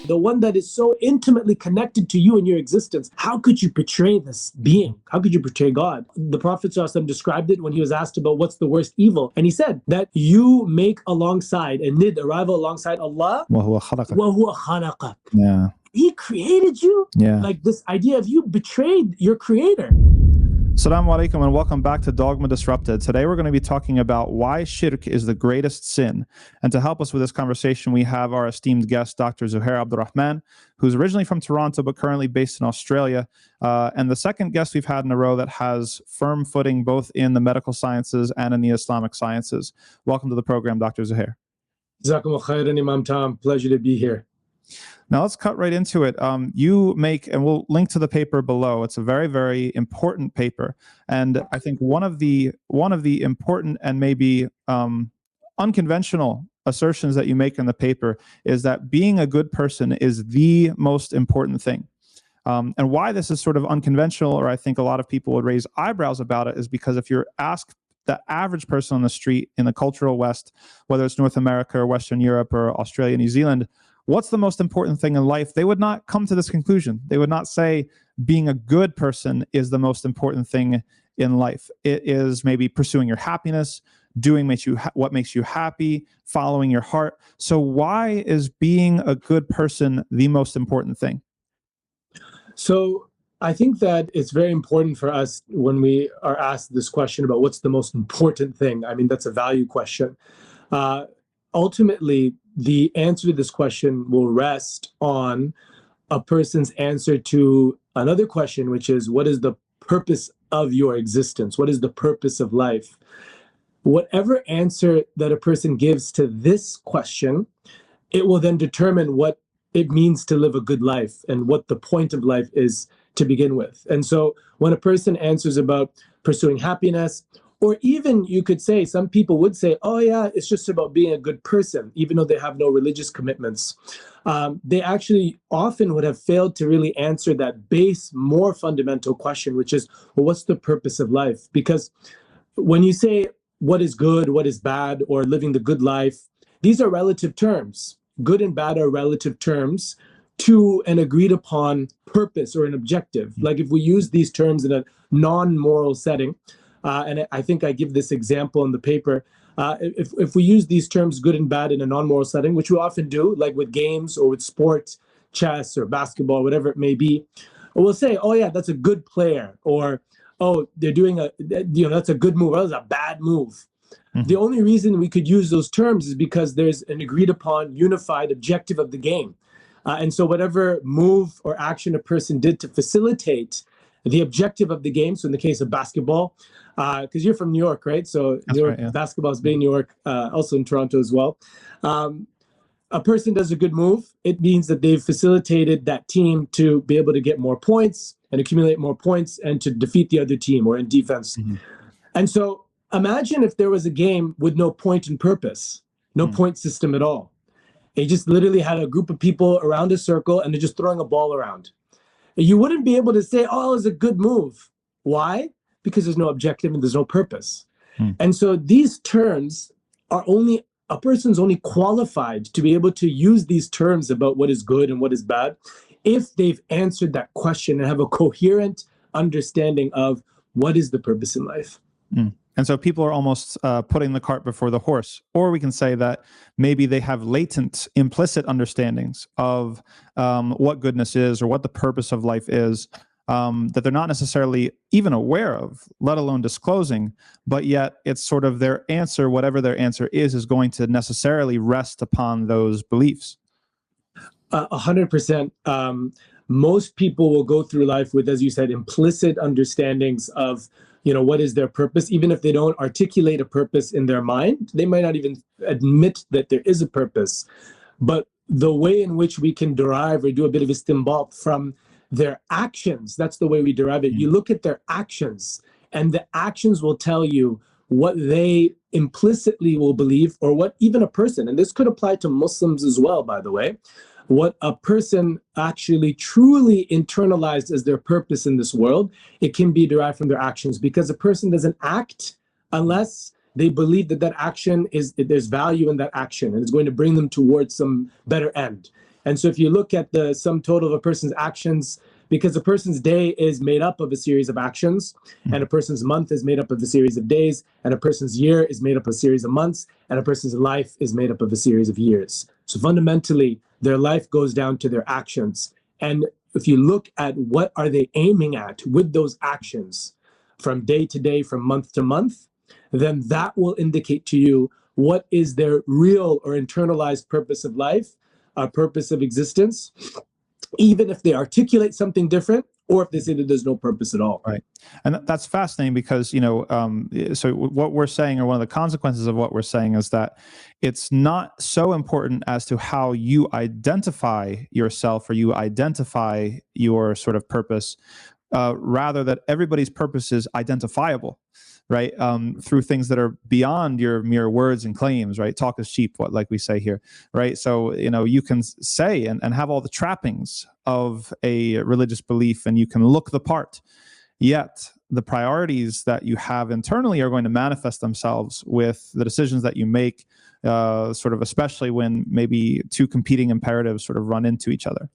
the one that is so intimately connected to you and your existence. How could you betray this being? How could you betray God? The Prophet ﷺ described it when he was asked about what's the worst evil. And he said that you make alongside, a nid, a rival alongside Allah, وَهُوَ خَلَقَكَ. وَهُوَ خَلَقَكَ. Yeah. He created you. Yeah. Like this idea of you betrayed your creator. Assalamu alaikum and welcome back to Dogma Disrupted. Today we're going to be talking about why shirk is the greatest sin. And to help us with this conversation, we have our esteemed guest, Dr. Zohair Abdul Rahman, who's originally from Toronto but currently based in Australia. And the second guest we've had in a row that has firm footing both in the medical sciences and in the Islamic sciences. Welcome to the program, Dr. Zohair. Jazakumullah khairan, Imam Tom. Pleasure to be here. Now let's cut right into it. You make, and we'll link to the paper below. It's a very, very important paper, and I think one of the important and maybe unconventional assertions that you make in the paper is that being a good person is the most important thing. And why this is sort of unconventional, or I think a lot of people would raise eyebrows about it, is because if you're asked the average person on the street in the cultural West, whether it's North America or Western Europe or Australia, New Zealand, what's the most important thing in life? They would not come to this conclusion. They would not say being a good person is the most important thing in life. It is maybe pursuing your happiness, doing what makes you happy, following your heart. So why is being a good person the most important thing? So I think that it's very important for us when we are asked this question about what's the most important thing. I mean, that's a value question. Ultimately, the answer to this question will rest on a person's answer to another question, which is, what is the purpose of your existence? What is the purpose of life? Whatever answer that a person gives to this question, it will then determine what it means to live a good life and what the point of life is to begin with. And so when a person answers about pursuing happiness, or even you could say, some people would say, oh yeah, it's just about being a good person, even though they have no religious commitments. They actually often would have failed to really answer that base, more fundamental question, which is, well, what's the purpose of life? Because when you say what is good, what is bad, or living the good life, these are relative terms. Good and bad are relative terms to an agreed upon purpose or an objective. Like if we use these terms in a non-moral setting, and I think I give this example in the paper. If we use these terms good and bad in a non-moral setting, which we often do, like with games or with sports, chess or basketball, whatever it may be, we'll say, oh yeah, that's a good player, or oh, they're doing that's a good move, or that's a bad move. Mm-hmm. The only reason we could use those terms is because there's an agreed upon unified objective of the game. And so whatever move or action a person did to facilitate the objective of the game, so in the case of basketball, because you're from New York, right? So New York, right, yeah. Basketball is big in New York, also in Toronto as well. A person does a good move, it means that they've facilitated that team to be able to get more points and accumulate more points and to defeat the other team or in defense. Mm-hmm. And so imagine if there was a game with no point and purpose, no point system at all. They just literally had a group of people around a circle and they're just throwing a ball around. You wouldn't be able to say, oh, it was a good move. Why? Because there's no objective and there's no purpose. And so these terms are a person's only qualified to be able to use these terms about what is good and what is bad if they've answered that question and have a coherent understanding of what is the purpose in life. And so people are almost putting the cart before the horse. Or we can say that maybe they have latent, implicit understandings of what goodness is or what the purpose of life is, that they're not necessarily even aware of, let alone disclosing, but yet it's sort of their answer, whatever their answer is going to necessarily rest upon those beliefs. 100%. Most people will go through life with, as you said, implicit understandings of what is their purpose. Even if they don't articulate a purpose in their mind, they might not even admit that there is a purpose. But the way in which we can derive or do a bit of istinbat from their actions, that's the way we derive it. You look at their actions, and the actions will tell you what they implicitly will believe, or what even a person, and this could apply to Muslims as well, by the way, what a person actually truly internalized as their purpose in this world, it can be derived from their actions, because a person doesn't act unless they believe that that action there's value in that action and it's going to bring them towards some better end. And so if you look at the sum total of a person's actions, because a person's day is made up of a series of actions, and a person's month is made up of a series of days, and a person's year is made up of a series of months, and a person's life is made up of a series of years. So fundamentally, their life goes down to their actions. And if you look at what are they aiming at with those actions from day to day, from month to month, then that will indicate to you what is their real or internalized purpose of life, purpose of existence, even if they articulate something different, or if they say that there's no purpose at all. Right. And that's fascinating because, so what we're saying, or one of the consequences of what we're saying, is that it's not so important as to how you identify yourself or you identify your sort of purpose, rather that everybody's purpose is identifiable, right? Through things that are beyond your mere words and claims, right? Talk is cheap, like we say here, right? So, you can say and have all the trappings of a religious belief, and you can look the part, yet the priorities that you have internally are going to manifest themselves with the decisions that you make, sort of especially when maybe two competing imperatives sort of run into each other.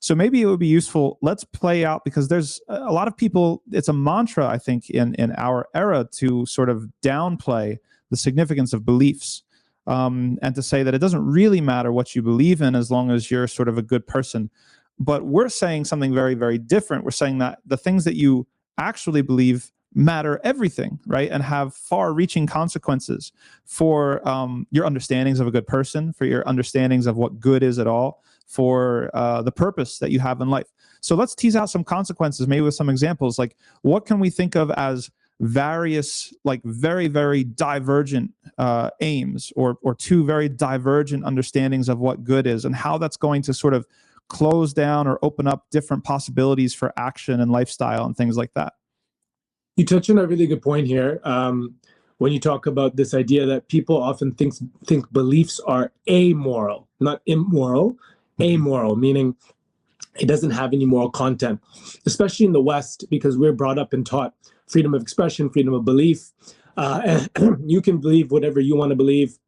So maybe it would be useful, let's play out, because there's a lot of people, it's a mantra, I think, in our era to sort of downplay the significance of beliefs, and to say that it doesn't really matter what you believe in as long as you're sort of a good person. But we're saying something very, very different. We're saying that the things that you actually believe matter everything, right? And have far-reaching consequences for your understandings of a good person, for your understandings of what good is at all, for the purpose that you have in life. So let's tease out some consequences, maybe with some examples. Like, what can we think of as various, like very, very divergent aims, or two very divergent understandings of what good is, and how that's going to sort of close down or open up different possibilities for action and lifestyle and things like that? You touch on a really good point here. When you talk about this idea that people often think beliefs are amoral, not immoral, amoral, meaning it doesn't have any moral content, especially in the West, because we're brought up and taught freedom of expression, freedom of belief. And you can believe whatever you want to believe.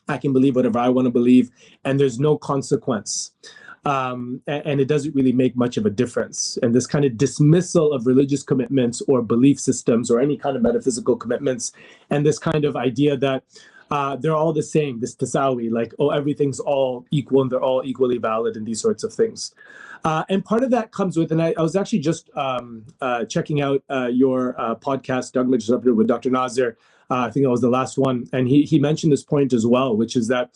I can believe whatever I want to believe, and there's no consequence. And it doesn't really make much of a difference. And this kind of dismissal of religious commitments or belief systems or any kind of metaphysical commitments, and this kind of idea that they're all the same, this tasawi, like, oh, everything's all equal and they're all equally valid, and these sorts of things. And part of that comes with, and I was actually just checking out your podcast, Dogma, with Dr. Nazir. I think that was the last one. And he mentioned this point as well, which is that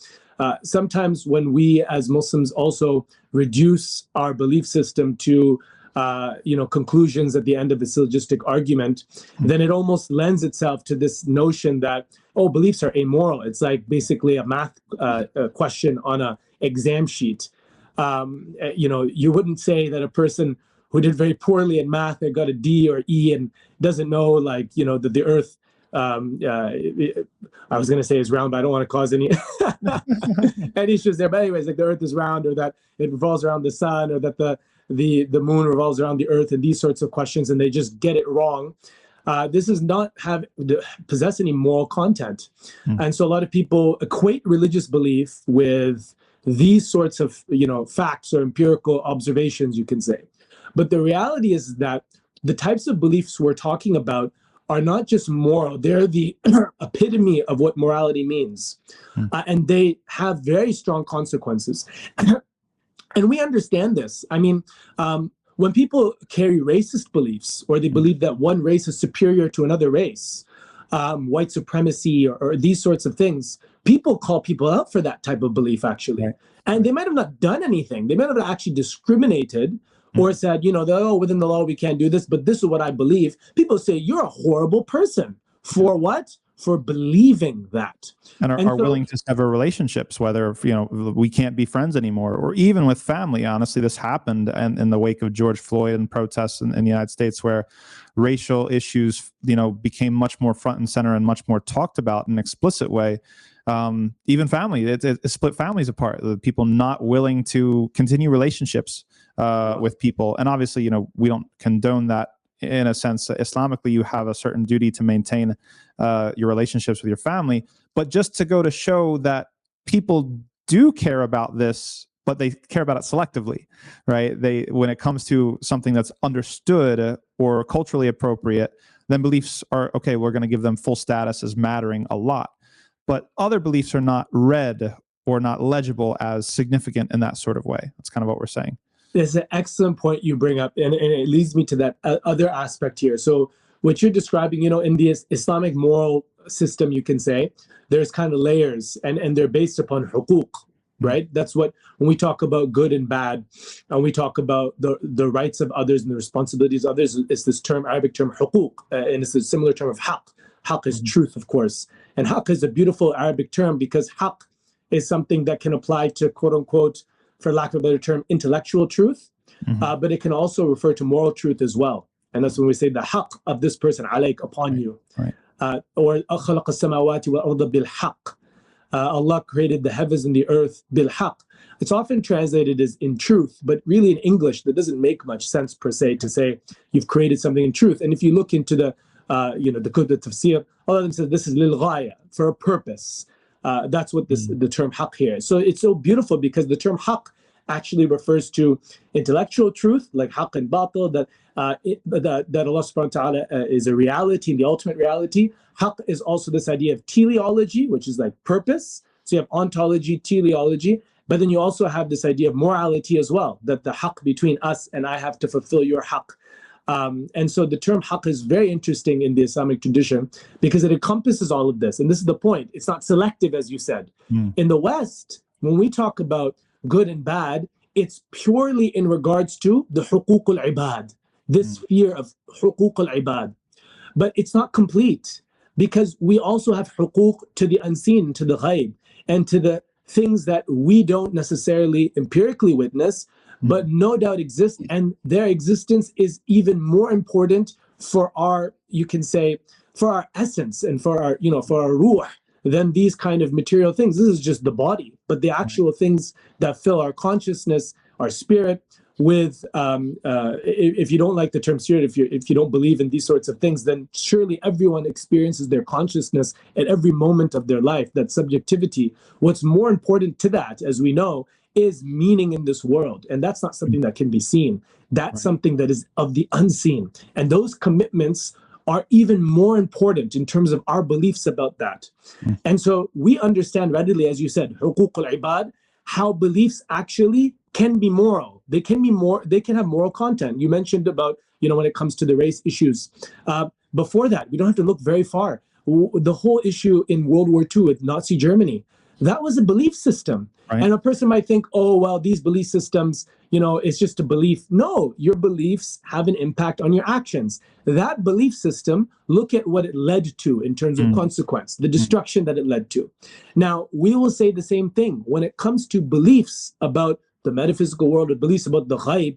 sometimes when we as Muslims also reduce our belief system to conclusions at the end of the syllogistic argument, then it almost lends itself to this notion that, oh, beliefs are amoral. It's like basically a math question on an exam sheet. You wouldn't say that a person who did very poorly in math and got a D or E and doesn't know, that the earth, I was going to say is round, but I don't want to cause any any issues there. But anyways, like the earth is round, or that it revolves around the sun, or that the moon revolves around the earth, and these sorts of questions, and they just get it wrong. This does not possess any moral content. And so a lot of people equate religious belief with these sorts of, facts or empirical observations, you can say. But the reality is that the types of beliefs we're talking about are not just moral, they're the epitome of what morality means. And they have very strong consequences. And we understand this. I mean, when people carry racist beliefs, or they believe that one race is superior to another race, white supremacy, or these sorts of things, people call people out for that type of belief, actually. Right. And they might have not done anything. They might have actually discriminated or said, within the law, we can't do this, but this is what I believe. People say, you're a horrible person. For what? For believing that. And are willing to sever relationships, whether, we can't be friends anymore, or even with family. Honestly, this happened in the wake of George Floyd and protests in the United States, where racial issues, became much more front and center and much more talked about in an explicit way. Even family, it split families apart. The people not willing to continue relationships with people. And obviously, we don't condone that. In a sense, Islamically, you have a certain duty to maintain your relationships with your family. But just to go to show that people do care about this but they care about it selectively, right? When it comes to something that's understood or culturally appropriate, then beliefs are, okay, we're going to give them full status as mattering a lot. But other beliefs are not read or not legible as significant in that sort of way. That's kind of what we're saying. There's an excellent point you bring up, and it leads me to that other aspect here. So what you're describing, in the Islamic moral system, you can say, there's kind of layers, and they're based upon huquq, right? That's what, when we talk about good and bad, and we talk about the rights of others and the responsibilities of others, it's this term, Arabic term, huquq, and it's a similar term of haqq. Haqq is truth, of course. And haqq is a beautiful Arabic term because haqq is something that can apply to, quote unquote, for lack of a better term, intellectual truth, but it can also refer to moral truth as well. And that's when we say the haqq of this person, alayk, upon you. Right. Or خَلَقَ السَّمَاوَاتِ وَالْأَرْضَ بِالْحَقِّ. Allah created the heavens and the earth bil-haqq. It's often translated as in truth, but really in English, that doesn't make much sense per se to say you've created something in truth. And if you look into the Kutub tafsir, all of them says this is lil ghaya, for a purpose. That's what the term haqq here is. So it's so beautiful because the term haqq actually refers to intellectual truth, like haqq and batil, that Allah subhanahu wa ta'ala is a reality, the ultimate reality. Haqq is also this idea of teleology, which is like purpose. So you have ontology, teleology, but then you also have this idea of morality as well, that the haqq between us and I have to fulfill your haqq. And so the term haqq is very interesting in the Islamic tradition because it encompasses all of this. And this is the point. It's not selective, as you said. In the West, when we talk about good and bad, it's purely in regards to the huquq al-ibad, this sphere of huquq al-ibad. But it's not complete because we also have huquq to the unseen, to the ghaib, and to the things that we don't necessarily empirically witness, but no doubt exist, and their existence is even more important for our, you can say, for our essence and for our, for our ruh, than these kind of material things. This is just the body, but the actual things that fill our consciousness, our spirit, with, if you don't like the term spirit, if you don't believe in these sorts of things, then surely everyone experiences their consciousness at every moment of their life, that subjectivity. What's more important to that, as we know, is meaning in this world. And that's not something that can be seen. That's something that is of the unseen. And those commitments are even more important in terms of our beliefs about that. And so we understand readily, as you said, huquq al-ibad, how beliefs actually can be moral. They can have moral content. You mentioned about, when it comes to the race issues. Before that, we don't have to look very far. The whole issue in World War II with Nazi Germany, that was a belief system. Right. And a person might think, oh, well, these belief systems, it's just a belief. No, your beliefs have an impact on your actions. That belief system, look at what it led to in terms of consequence, the destruction that it led to. Now, we will say the same thing when it comes to beliefs about the metaphysical world, or beliefs about the ghaib,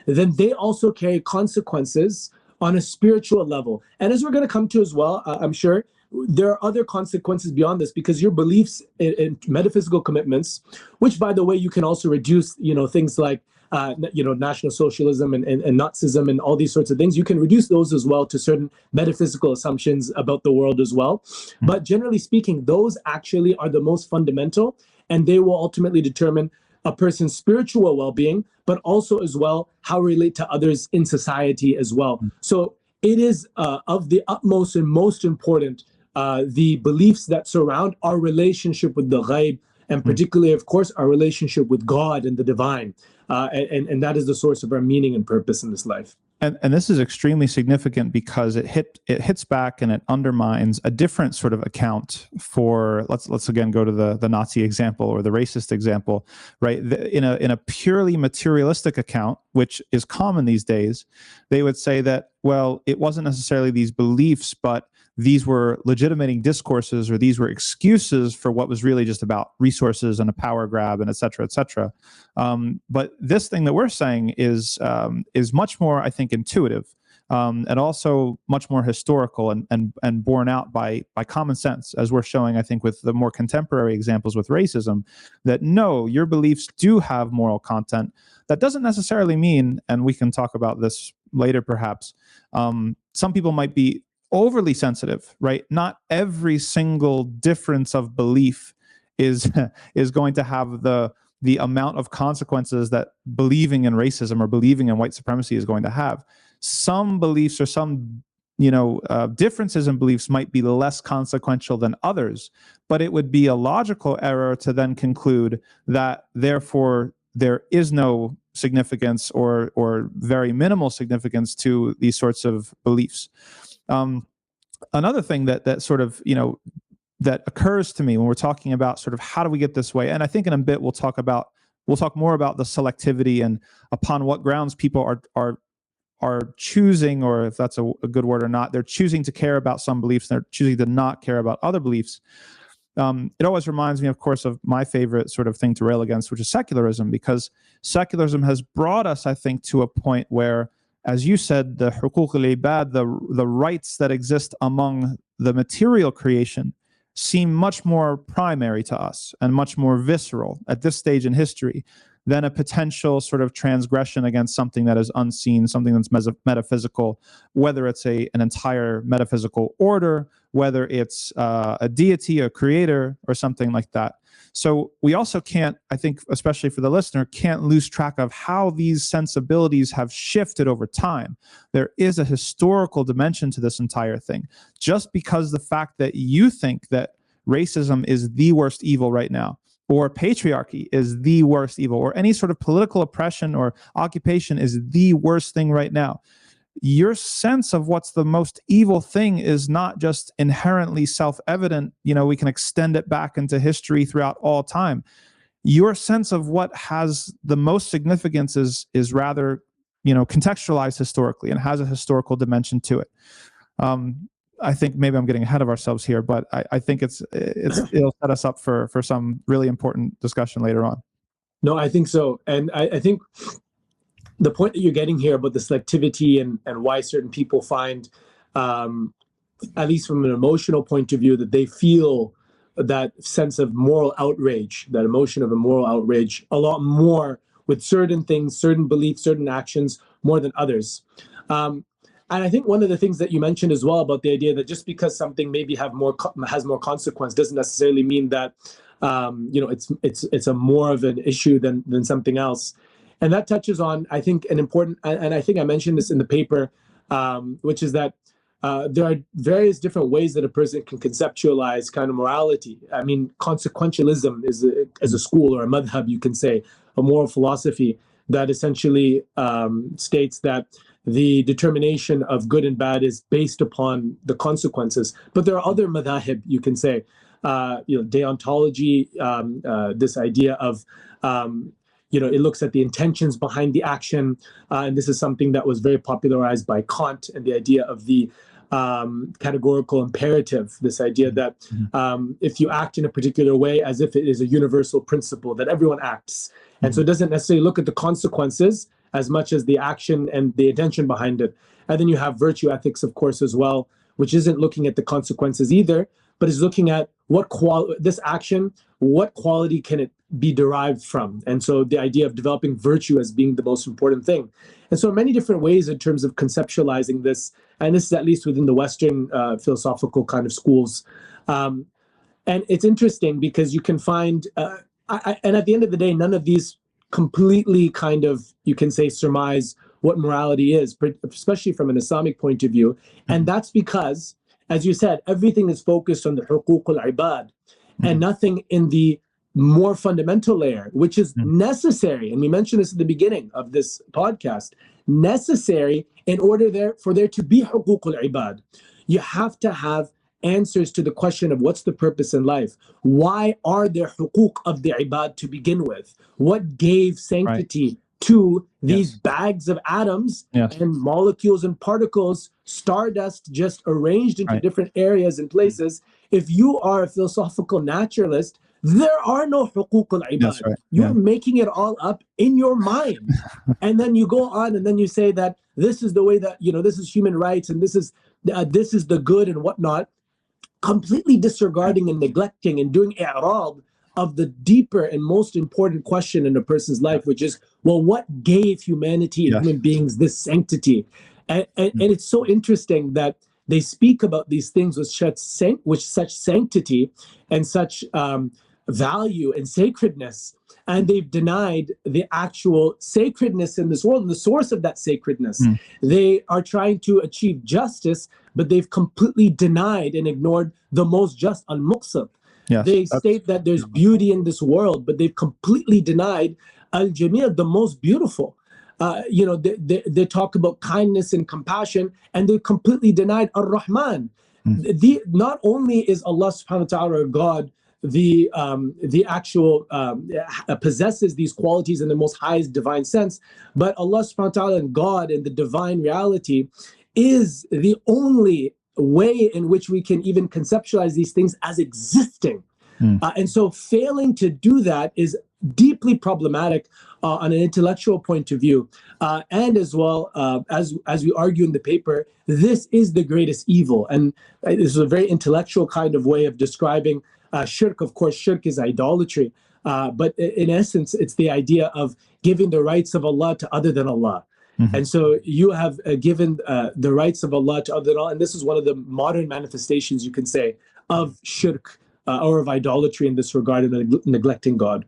then they also carry consequences on a spiritual level. And as we're going to come to as well, I'm sure, there are other consequences beyond this, because your beliefs in metaphysical commitments, which, by the way, you can also reduce, things like, National Socialism and Nazism and all these sorts of things. You can reduce those as well to certain metaphysical assumptions about the world as well. But generally speaking, those actually are the most fundamental, and they will ultimately determine a person's spiritual well-being, but also as well how we relate to others in society as well. So it is of the utmost and most important the beliefs that surround our relationship with the ghaib, and particularly, of course, our relationship with God and the divine. And that is the source of our meaning and purpose in this life. And this is extremely significant because it hits back and it undermines a different sort of account for, let's again go to the Nazi example or the racist example, right? In a purely materialistic account, which is common these days, they would say that, well, it wasn't necessarily these beliefs, but these were legitimating discourses, or these were excuses for what was really just about resources and a power grab, and et cetera, et cetera. But this thing that we're saying is much more, I think, intuitive, and also much more historical and borne out by common sense, as we're showing, I think, with the more contemporary examples with racism, that no, your beliefs do have moral content. That doesn't necessarily mean, and we can talk about this later perhaps, some people might be overly sensitive, right? Not every single difference of belief is going to have the the amount of consequences that believing in racism or believing in white supremacy is going to have. Some beliefs or some differences in beliefs might be less consequential than others, but it would be a logical error to then conclude that therefore there is no significance or very minimal significance to these sorts of beliefs. Another thing that sort of, that occurs to me when we're talking about sort of how do we get this way, and I think in a bit we'll talk more about the selectivity and upon what grounds people are choosing, or if that's a good word or not, they're choosing to care about some beliefs, and they're choosing to not care about other beliefs. It always reminds me, of course, of my favorite sort of thing to rail against, which is secularism, because secularism has brought us, I think, to a point where, as you said, the huquq al-ibad, the rights that exist among the material creation, seem much more primary to us and much more visceral at this stage in history than a potential sort of transgression against something that is unseen, something that's metaphysical, whether it's an entire metaphysical order, whether it's a deity, a creator, or something like that. So we also can't, I think, especially for the listener, can't lose track of how these sensibilities have shifted over time. There is a historical dimension to this entire thing. Just because the fact that you think that racism is the worst evil right now, or patriarchy is the worst evil, or any sort of political oppression or occupation is the worst thing right now, your sense of what's the most evil thing is not just inherently self-evident. We can extend it back into history throughout all time. Your sense of what has the most significance is rather, contextualized historically and has a historical dimension to it. I think maybe I'm getting ahead of ourselves here, but I think it'll set us up for some really important discussion later on. No, I think so. And I think the point that you're getting here about the selectivity and why certain people find, at least from an emotional point of view, that they feel that sense of moral outrage, that emotion of a moral outrage, a lot more with certain things, certain beliefs, certain actions, more than others. And I think one of the things that you mentioned as well about the idea that just because something maybe has more consequence doesn't necessarily mean that it's a more of an issue than something else. And that touches on, I think, an important, and I think I mentioned this in the paper, which is that there are various different ways that a person can conceptualize kind of morality. I mean, consequentialism is a school or a madhab, you can say, a moral philosophy that essentially states that the determination of good and bad is based upon the consequences. But there are other madhahib, you can say, deontology, this idea of it looks at the intentions behind the action. And this is something that was very popularized by Kant, and the idea of the categorical imperative, this idea that if you act in a particular way as if it is a universal principle, that everyone acts. And so it doesn't necessarily look at the consequences as much as the action and the intention behind it. And then you have virtue ethics, of course, as well, which isn't looking at the consequences either, but is looking at this action, what quality can it be derived from? And so the idea of developing virtue as being the most important thing. And so many different ways in terms of conceptualizing this, and this is at least within the Western philosophical kind of schools. And it's interesting because you can find, and at the end of the day, none of these completely kind of, you can say, surmise what morality is, especially from an Islamic point of view. And that's because, as you said, everything is focused on the huquq al-ibad and nothing in the more fundamental layer, which is necessary. And we mentioned this at the beginning of this podcast, necessary in order for there to be huquq al-ibad. You have to have answers to the question of what's the purpose in life. Why are there huquq of the ibad to begin with? What gave sanctity to these bags of atoms and molecules and particles, stardust just arranged into different areas and places? If you are a philosophical naturalist, there are no huquq al-ibad. You're making it all up in your mind. And then you go on and then you say that this is the way that, this is human rights and this is the good and whatnot, completely disregarding and neglecting and doing i'rad of the deeper and most important question in a person's life, which is, well, what gave humanity and human beings this sanctity? And it's so interesting that they speak about these things with such sanctity and such value and sacredness, and they've denied the actual sacredness in this world and the source of that sacredness. They are trying to achieve justice, but they've completely denied and ignored the most just, al-muqsat. Yes, they state that there's beauty in this world, but they've completely denied al-jamil, the most beautiful. They talk about kindness and compassion, and they completely denied ar-Rahman. Not only is Allah subhanahu wa ta'ala, God, the actual possesses these qualities in the most highest divine sense, but Allah subhanahu wa ta'ala and God and the divine reality is the only way in which we can even conceptualize these things as existing. And so failing to do that is deeply problematic on an intellectual point of view. And as well, as we argue in the paper, this is the greatest evil. And this is a very intellectual kind of way of describing shirk. Of course, shirk is idolatry. But in essence, it's the idea of giving the rights of Allah to other than Allah. And so you have given the rights of Allah to other than Allah. And this is one of the modern manifestations, you can say, of shirk or of idolatry in this regard, and neglecting God.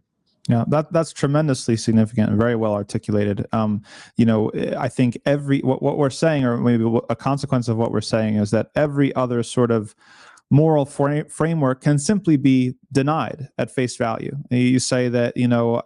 Yeah, that's tremendously significant and very well articulated. I think what we're saying, or maybe a consequence of what we're saying, is that every other sort of moral framework can simply be denied at face value. You say that,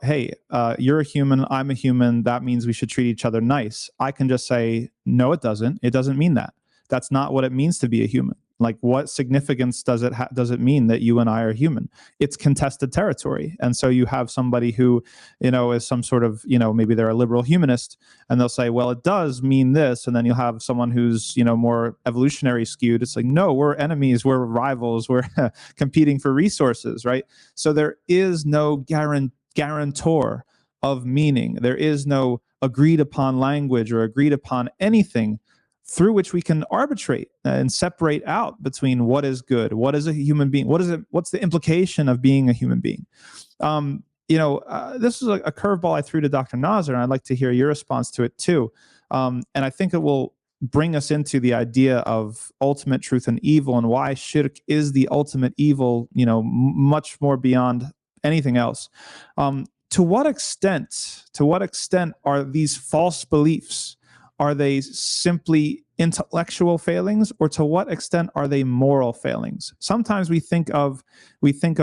hey, you're a human, I'm a human, that means we should treat each other nice. I can just say, no, it doesn't. It doesn't mean that. That's not what it means to be a human. Like, what significance does it mean that you and I are human? It's contested territory. And so you have somebody who, is some sort of, maybe they're a liberal humanist, and they'll say, well, it does mean this. And then you'll have someone who's, more evolutionary skewed. It's like, no, we're enemies, we're rivals, we're competing for resources, right? So there is no guarantor of meaning. There is no agreed upon language or agreed upon anything through which we can arbitrate and separate out between what is good, what is a human being, what's the implication of being a human being. This is a curveball I threw to Dr. Nasser, and I'd like to hear your response to it too. And I think it will bring us into the idea of ultimate truth and evil, and why shirk is the ultimate evil, much more beyond anything else. To what extent are these false beliefs? Are they simply intellectual failings, or to what extent are they moral failings? Sometimes we think of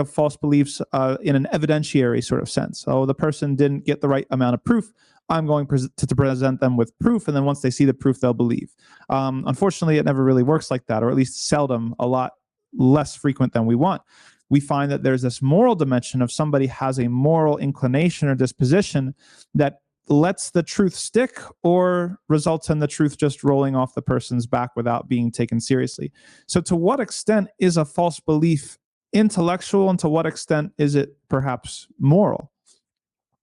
false beliefs in an evidentiary sort of sense. Oh, the person didn't get the right amount of proof, I'm going to present them with proof, and then once they see the proof, they'll believe. Unfortunately, it never really works like that, or at least seldom, a lot less frequent than we want. We find that there's this moral dimension of somebody has a moral inclination or disposition that lets the truth stick, or results in the truth just rolling off the person's back without being taken seriously. So to what extent is a false belief intellectual, and to what extent is it perhaps moral?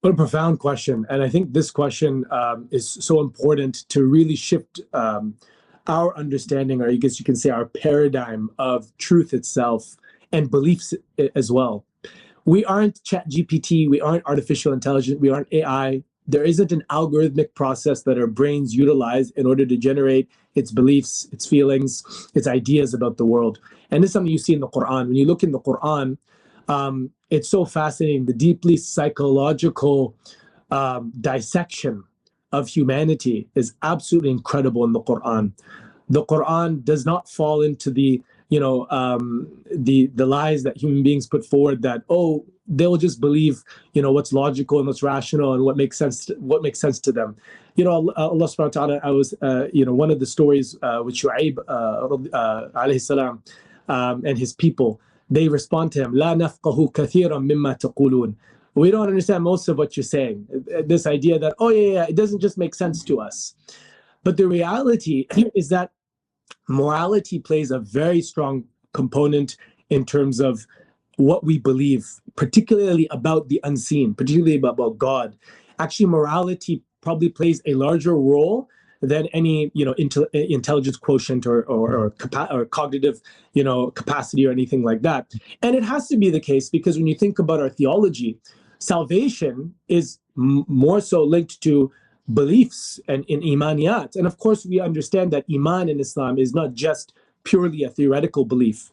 What a profound question. And I think this question is so important to really shift our understanding, or I guess you can say our paradigm of truth itself and beliefs as well. We aren't ChatGPT, we aren't artificial intelligence, we aren't AI. There isn't an algorithmic process that our brains utilize in order to generate its beliefs, its feelings, its ideas about the world. And this is something you see in the Quran. When you look in the Quran, it's so fascinating. The deeply psychological dissection of humanity is absolutely incredible in the Quran. The Quran does not fall into the lies that human beings put forward, that, oh, they'll just believe, what's logical and what's rational and what makes sense to them. Allah subhanahu wa ta'ala, I was, one of the stories with Shu'aib alayhi salam and his people, they respond to him, La nafqahu kathiran mimma taqulun. We don't understand most of what you're saying. This idea that, oh yeah, it doesn't just make sense to us. But the reality is that morality plays a very strong component in terms of what we believe, particularly about the unseen, particularly about God. Actually, morality probably plays a larger role than any, intelligence quotient or cognitive, capacity or anything like that. And it has to be the case because when you think about our theology, salvation is more so linked to beliefs and in imaniyat. And of course, we understand that iman in Islam is not just purely a theoretical belief.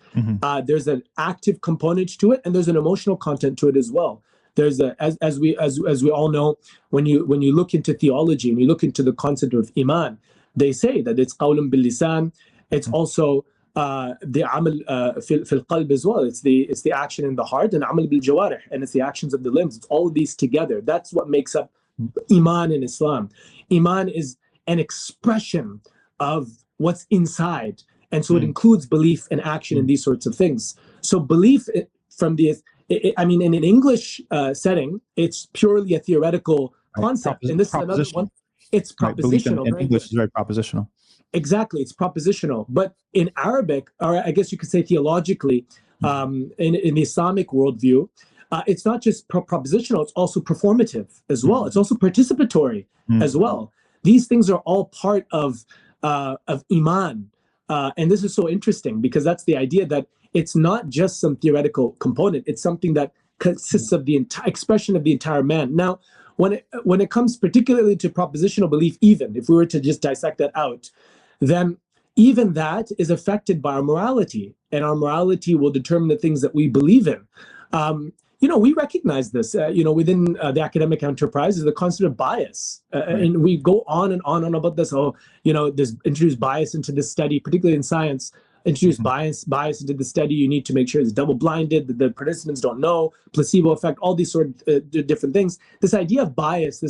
There's an active component to it, and there's an emotional content to it as well. There's as we all know, when you look into theology and you look into the concept of iman, they say that it's qawlun bil lisan. It's also the amal fil qalb as well. It's the action in the heart, and amal bil jawarih, and it's the actions of the limbs. It's all of these together. That's what makes up iman in Islam. Iman is an expression of what's inside, and so it includes belief and action and these sorts of things. So belief from the I mean, in an English setting, it's purely a theoretical concept, and this is another one. It's propositional. Belief in English is very propositional. Exactly, it's propositional. But in Arabic, or I guess you could say theologically, in the Islamic worldview, it's not just propositional; it's also performative as well. It's also participatory as well. These things are all part of iman, and this is so interesting because that's the idea that it's not just some theoretical component. It's something that consists of the entire expression of the entire man. Now, when it comes particularly to propositional belief, even if we were to just dissect that out, then even that is affected by our morality, and our morality will determine the things that we believe in. We recognize this, within the academic enterprise is the concept of bias. And we go on and on about this. There's introduced bias into this study, particularly in science. Introduce bias into the study. You need to make sure it's double-blinded, that the participants don't know, placebo effect, all these sort of different things. This idea of bias,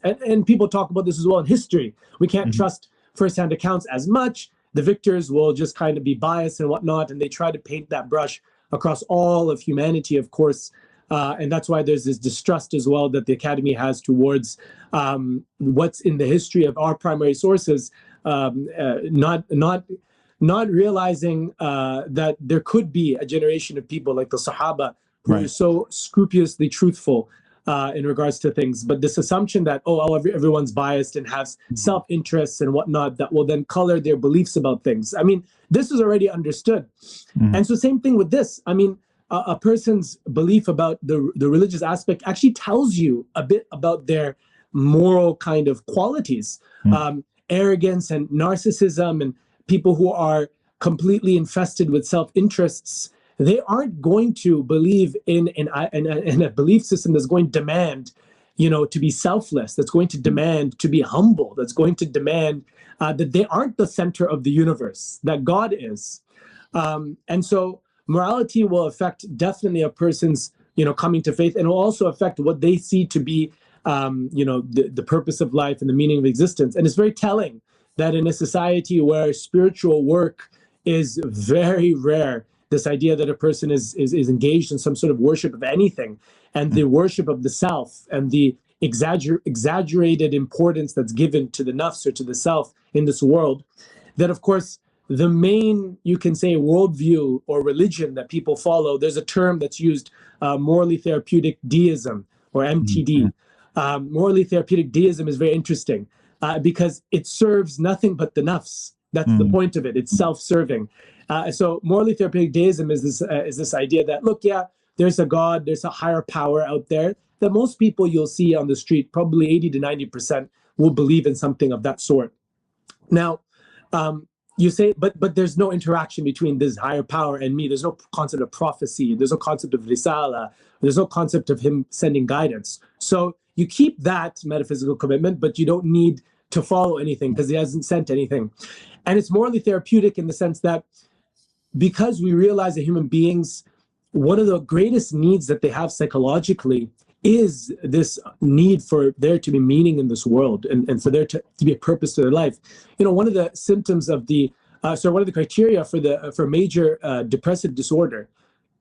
and people talk about this as well in history. We can't trust first-hand accounts as much. The victors will just kind of be biased and whatnot, and they try to paint that brush across all of humanity, of course. And that's why there's this distrust as well that the academy has towards what's in the history of our primary sources, not realizing that there could be a generation of people like the Sahaba who are so scrupulously truthful in regards to things. But this assumption that, everyone's biased and has self-interests and whatnot that will then color their beliefs about things. I mean, this is already understood. And so same thing with this. I mean, a person's belief about the religious aspect actually tells you a bit about their moral kind of qualities. Arrogance and narcissism and people who are completely infested with self-interests, they aren't going to believe in a belief system that's going to demand, to be selfless, that's going to demand to be humble, that's going to demand that they aren't the center of the universe, that God is. And so morality will affect definitely a person's, coming to faith, and will also affect what they see to be, the purpose of life and the meaning of existence. And it's very telling that in a society where spiritual work is very rare, this idea that a person is engaged in some sort of worship of anything, and the worship of the self, and the exaggerated importance that's given to the nafs or to the self in this world, that of course the main, you can say, worldview or religion that people follow, there's a term that's used, morally therapeutic deism, or MTD. Morally therapeutic deism is very interesting because it serves nothing but the nafs. That's the point of it. It's self-serving. So morally therapeutic deism is this idea that, look, there's a God, there's a higher power out there that most people you'll see on the street, probably 80 to 90%, will believe in something of that sort. Now, you say, but there's no interaction between this higher power and me. There's no concept of prophecy. There's no concept of risala. There's no concept of him sending guidance. So you keep that metaphysical commitment, but you don't need to follow anything because he hasn't sent anything. And it's morally therapeutic in the sense that because we realize that human beings, one of the greatest needs that they have psychologically is this need for there to be meaning in this world, and for there to be a purpose to their life. One of the symptoms of one of the criteria for major depressive disorder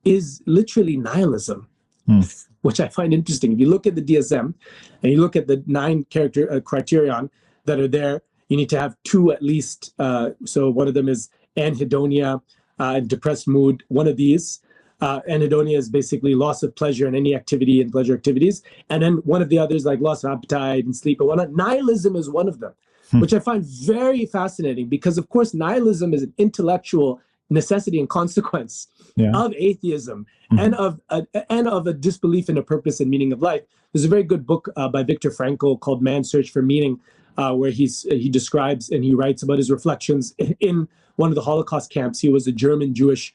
is literally nihilism, which I find interesting. If you look at the DSM and you look at the 9 character criterion that are there, you need to have 2 at least. So one of them is anhedonia, depressed mood, one of these. Anhedonia is basically loss of pleasure in any activity and pleasure activities. And then one of the others, like loss of appetite and sleep and whatnot. Nihilism is one of them, which I find very fascinating because, of course, nihilism is an intellectual necessity and consequence of atheism and of a disbelief in a purpose and meaning of life. There's a very good book by Viktor Frankl called Man's Search for Meaning, where he describes and he writes about his reflections in one of the Holocaust camps. He was a German Jewish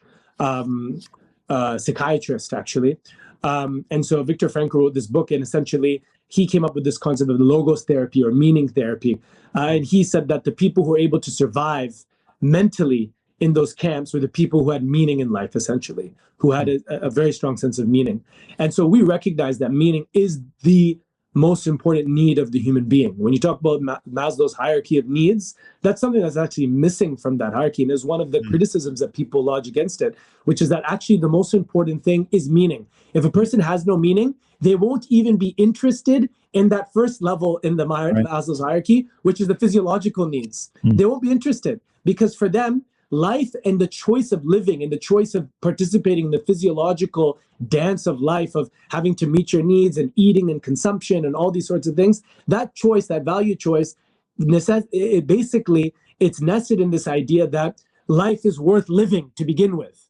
psychiatrist, actually. And so Viktor Frankl wrote this book, and essentially he came up with this concept of logos therapy or meaning therapy. And he said that the people who were able to survive mentally in those camps were the people who had meaning in life, essentially, who had a very strong sense of meaning. And so we recognize that meaning is the most important need of the human being. When you talk about Maslow's hierarchy of needs, that's something that's actually missing from that hierarchy. And is one of the criticisms that people lodge against it, which is that actually the most important thing is meaning. If a person has no meaning, they won't even be interested in that first level in the Maslow's hierarchy, which is the physiological needs. They won't be interested because for them, life and the choice of living and the choice of participating in the physiological dance of life, of having to meet your needs and eating and consumption and all these sorts of things, that choice, that value choice, basically, it's nested in this idea that life is worth living to begin with.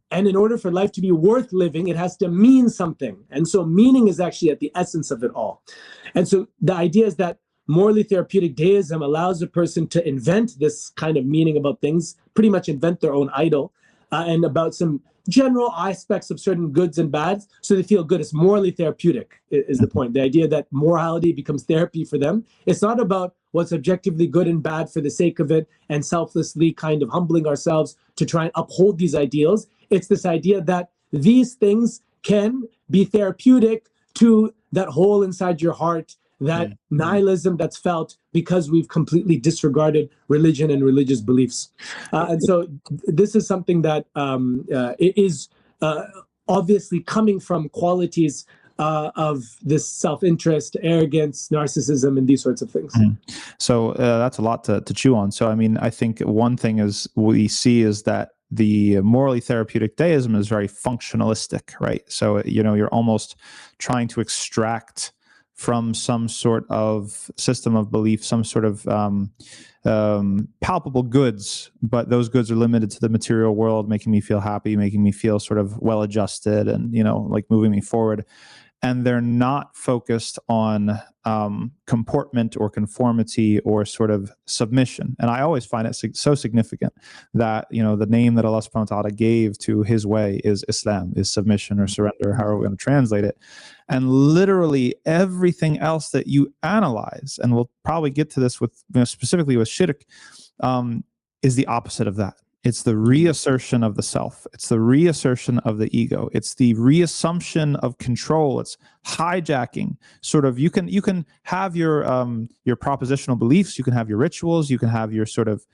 And in order for life to be worth living, it has to mean something. And so meaning is actually at the essence of it all. And so the idea is that morally therapeutic deism allows a person to invent this kind of meaning about things, pretty much invent their own idol, and about some general aspects of certain goods and bads, so they feel good. It's morally therapeutic, is the point. The idea that morality becomes therapy for them. It's not about what's objectively good and bad for the sake of it and selflessly kind of humbling ourselves to try and uphold these ideals. It's this idea that these things can be therapeutic to that hole inside your heart, that nihilism that's felt because we've completely disregarded religion and religious beliefs. And so this is something that is obviously coming from qualities of this self-interest, arrogance, narcissism, and these sorts of things. So that's a lot to chew on. So, I mean, I think one thing is we see is that the morally therapeutic deism is very functionalistic, right? So, you're almost trying to extract from some sort of system of belief, some sort of palpable goods, but those goods are limited to the material world, making me feel happy, making me feel sort of well-adjusted and, like moving me forward. And they're not focused on comportment or conformity or sort of submission. And I always find it so significant that, the name that Allah subhanahu wa ta'ala gave to his way is Islam, is submission or surrender, however we're going to translate it. And literally everything else that you analyze, and we'll probably get to this with specifically with Shirk, is the opposite of that. It's the reassertion of the self. It's the reassertion of the ego. It's the reassumption of control. It's hijacking. Sort of, you can have your propositional beliefs. You can have your rituals. You can have your sort of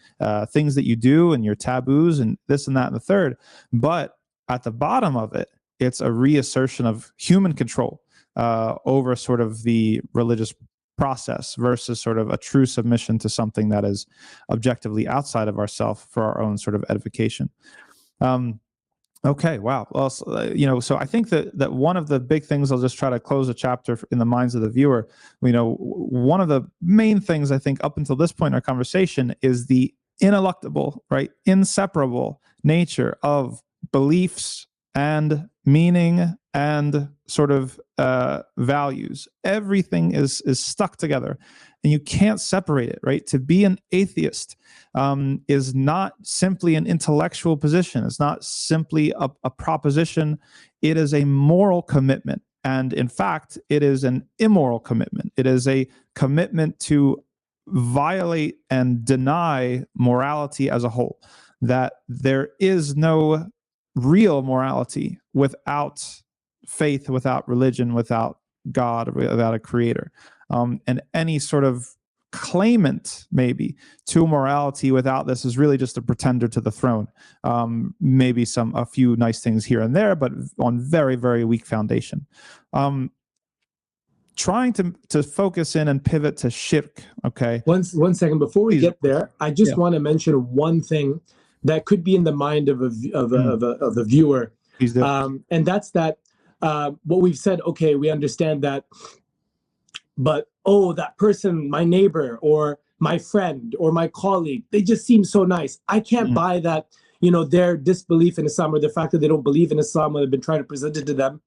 things that you do and your taboos and this and that and the third. But at the bottom of it, it's a reassertion of human control over sort of the religious process versus sort of a true submission to something that is objectively outside of ourselves for our own sort of edification. Okay, wow. Well, so I think that one of the big things, I'll just try to close a chapter in the minds of the viewer. One of the main things I think up until this point in our conversation is the ineluctable, right, inseparable nature of beliefs and meaning and sort of values. Everything is stuck together and you can't separate it, right? To be an atheist is not simply an intellectual position. It's not simply a proposition. It is a moral commitment. And in fact, it is an immoral commitment. It is a commitment to violate and deny morality as a whole, that there is no real morality without faith, without religion, without God, without a creator. And any sort of claimant maybe to morality without this is really just a pretender to the throne. Maybe a few nice things here and there, but on very, very weak foundation. Trying to focus in and pivot to shirk. Okay. One second before we get there, I just want to mention one thing that could be in the mind of a viewer, and that's that what we've said. Okay, we understand that, but that person, my neighbor or my friend or my colleague, they just seem so nice. I can't buy that. Their disbelief in Islam or the fact that they don't believe in Islam, or they've been trying to present it to them,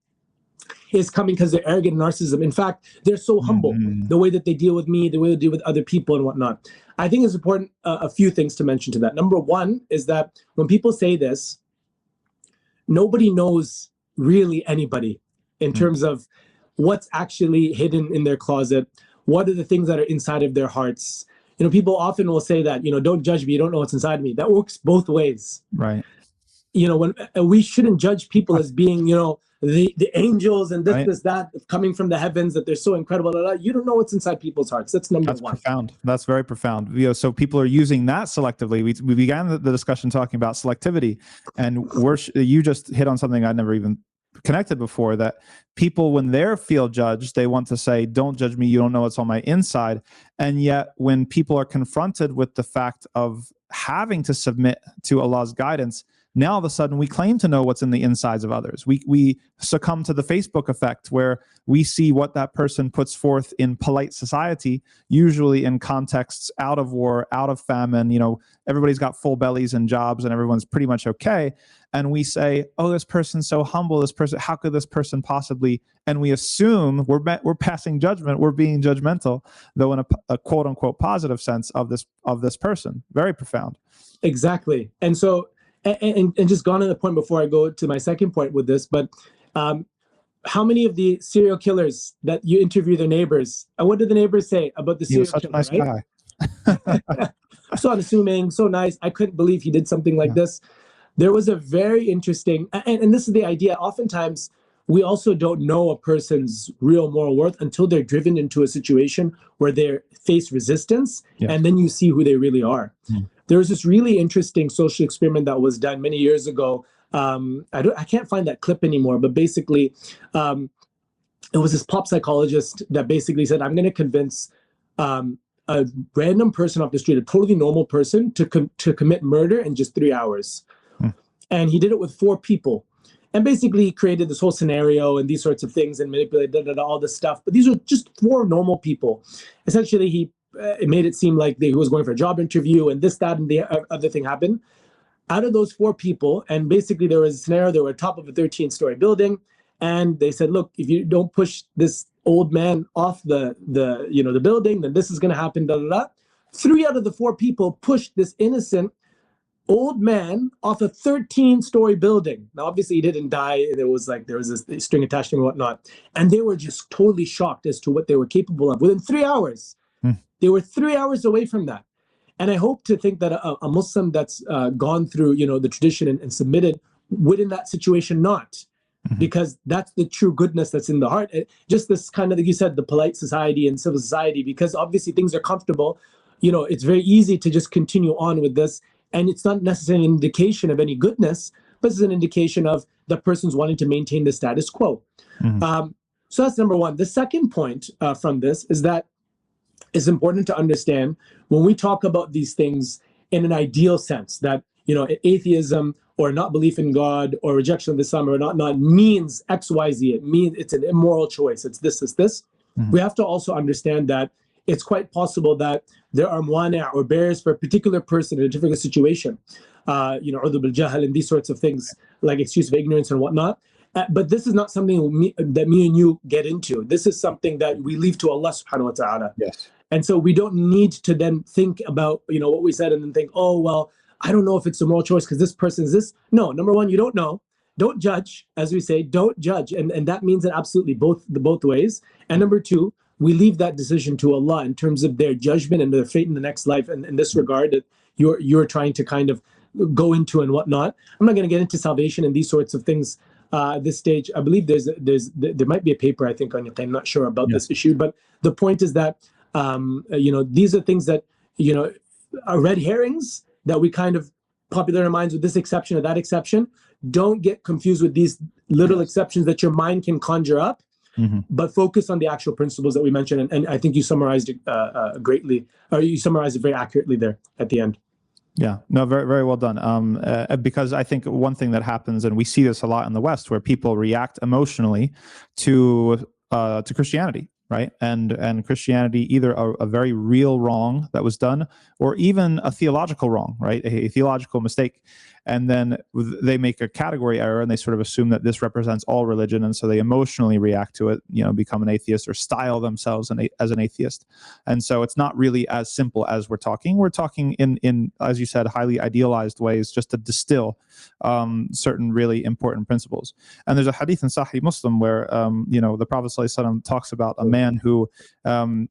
is coming because they're arrogant narcissism. In fact, they're so humble, the way that they deal with me, the way they deal with other people and whatnot. I think it's important, a few things to mention to that. Number one is that when people say this, nobody knows really anybody in terms of what's actually hidden in their closet. What are the things that are inside of their hearts? People often will say that, don't judge me. You don't know what's inside me. That works both ways. Right. When we shouldn't judge people as being, the angels and this, that coming from the heavens, that they're so incredible. You don't know what's inside people's hearts. That's number one. That's profound. That's very profound. So people are using that selectively. We began the discussion talking about selectivity, and you just hit on something I'd never even connected before, that people, when they feel judged, they want to say, don't judge me, you don't know what's on my inside. And yet when people are confronted with the fact of having to submit to Allah's guidance, now all of a sudden we claim to know what's in the insides of others. We succumb to the Facebook effect, where we see what that person puts forth in polite society, usually in contexts out of war, out of famine. Everybody's got full bellies and jobs and everyone's pretty much okay. And we say, oh, this person's so humble, how could this person possibly? And we assume we're passing judgment, we're being judgmental, though in a quote unquote positive sense of this person. Very profound. Exactly. And so, and just gone to the point before I go to my second point with this, but how many of the serial killers that you interview their neighbors, and what did the neighbors say about the serial killer? He was such a nice guy. So unassuming, so nice. I couldn't believe he did something like this. There was a very interesting, and this is the idea, oftentimes we also don't know a person's real moral worth until they're driven into a situation where they face resistance, and then you see who they really are. There was this really interesting social experiment that was done many years ago. I can't find that clip anymore, but basically it was this pop psychologist that basically said, I'm going to convince a random person off the street, a totally normal person, to commit murder in just 3 hours. And he did it with 4 people. And basically he created this whole scenario and these sorts of things and manipulated all this stuff. But these are just 4 normal people. Essentially, he made it seem like he was going for a job interview, and this, that, and the other thing happened. Out of those 4 people, and basically there was a scenario, they were at top of a 13-story building, and they said, look, if you don't push this old man off the building, then this is going to happen, da, da, da. 3 out of the 4 people pushed this innocent old man off a 13-story building. Now, obviously, he didn't die. There was a string attached to him and whatnot. And they were just totally shocked as to what they were capable of. Within 3 hours, they were 3 hours away from that. And I hope to think that a Muslim that's gone through, the tradition and submitted would in that situation not. Because that's the true goodness that's in the heart. Just this kind of, like you said, the polite society and civil society, because obviously things are comfortable. It's very easy to just continue on with this. And it's not necessarily an indication of any goodness, but it's an indication of the person's wanting to maintain the status quo. So that's number one. The second point from this is that it's important to understand when we talk about these things in an ideal sense, that, atheism or not belief in God or rejection of Islam or not means X, Y, Z. It means it's an immoral choice. It's this. We have to also understand that it's quite possible that there are muwani' or barriers for a particular person in a different situation, udhu bil jahl and these sorts of things, like excuse of ignorance and whatnot. But this is not something that me and you get into. This is something that we leave to Allah subhanahu wa ta'ala. Yes. And so we don't need to then think about, what we said and then think, oh, well, I don't know if it's a moral choice because this person is this. No, number one, you don't know. Don't judge, as we say, don't judge. And that means that absolutely both ways. And number two, we leave that decision to Allah in terms of their judgment and their fate in the next life. And in this regard, that you're trying to kind of go into and whatnot. I'm not going to get into salvation and these sorts of things at this stage. I believe there might be a paper, I think, on Yaqeen. I'm not sure about this issue, but the point is that these are things that are red herrings that we kind of popular in our minds with this exception or that exception. Don't get confused with these little exceptions that your mind can conjure up. But focus on the actual principles that we mentioned. And I think you summarized it greatly, or you summarized it very accurately there at the end. Yeah, no, very, very well done. Because I think one thing that happens, and we see this a lot in the West, where people react emotionally to Christianity, right? And Christianity, either a very real wrong that was done, or even a theological wrong, right? A theological mistake. and then they make a category error and they sort of assume that this represents all religion, and so they emotionally react to it, become an atheist or style themselves as an atheist. And so it's not really as simple as we're talking in as you said, highly idealized ways, just to distill certain really important principles. And there's a hadith in Sahih Muslim where the Prophet ﷺ talks about a man who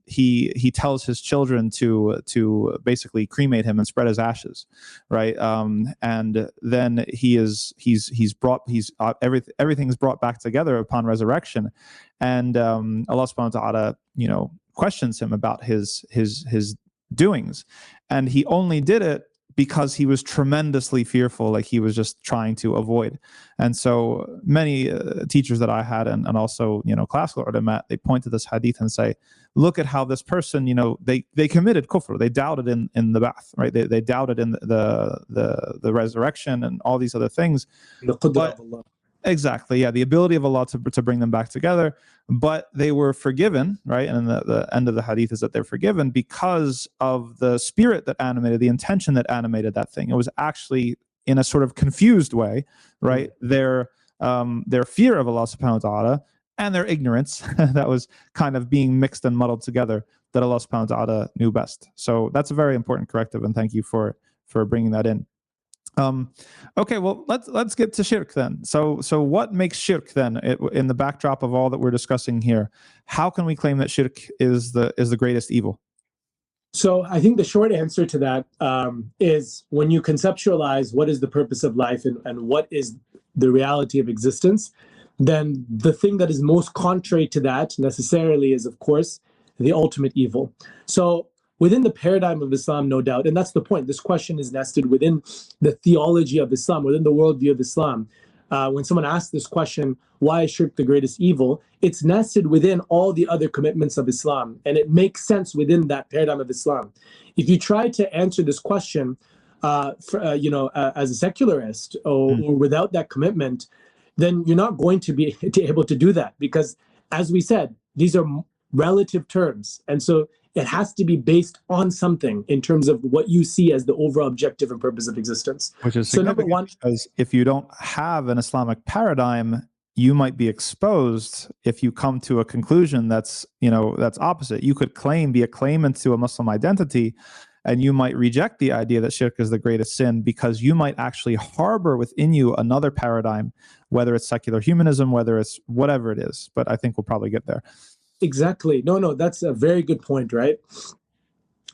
he tells his children to basically cremate him and spread his ashes, right? And then everything's brought back together upon resurrection, and Allah subhanahu wa ta'ala questions him about his doings, and he only did it because he was tremendously fearful, like he was just trying to avoid. And so many teachers that I had, and also classical ulama, they point to this hadith and say, look at how this person, they committed kufr, they doubted in the ba'ath, right? They doubted in the resurrection and all these other things. The qudra of Allah. Exactly, yeah, the ability of Allah to bring them back together, but they were forgiven, right? And the end of the hadith is that they're forgiven because of the spirit that animated, the intention that animated that thing. It was actually in a sort of confused way, right? Their fear of Allah subhanahu wa ta'ala and their ignorance that was kind of being mixed and muddled together, that Allah subhanahu wa ta'ala knew best. So that's a very important corrective, and thank you for bringing that in. Okay, well, let's get to shirk then. So what makes shirk then, in the backdrop of all that we're discussing here? How can we claim that shirk is the greatest evil? So I think the short answer to that is, when you conceptualize what is the purpose of life and what is the reality of existence, then the thing that is most contrary to that necessarily is, of course, the ultimate evil. So within the paradigm of Islam, no doubt, and that's the point, this question is nested within the theology of Islam, within the worldview of Islam. When someone asks this question, why is shirk the greatest evil? It's nested within all the other commitments of Islam, and it makes sense within that paradigm of Islam. If you try to answer this question, as a secularist or without that commitment, then you're not going to be able to do that, because, as we said, these are relative terms, and so it has to be based on something in terms of what you see as the overall objective and purpose of existence. Which is so number one, because if you don't have an Islamic paradigm, you might be exposed if you come to a conclusion that's opposite. You could be a claimant to a Muslim identity, and you might reject the idea that shirk is the greatest sin because you might actually harbor within you another paradigm, whether it's secular humanism, whether it's whatever it is. But I think we'll probably get there. Exactly. No, that's a very good point, right?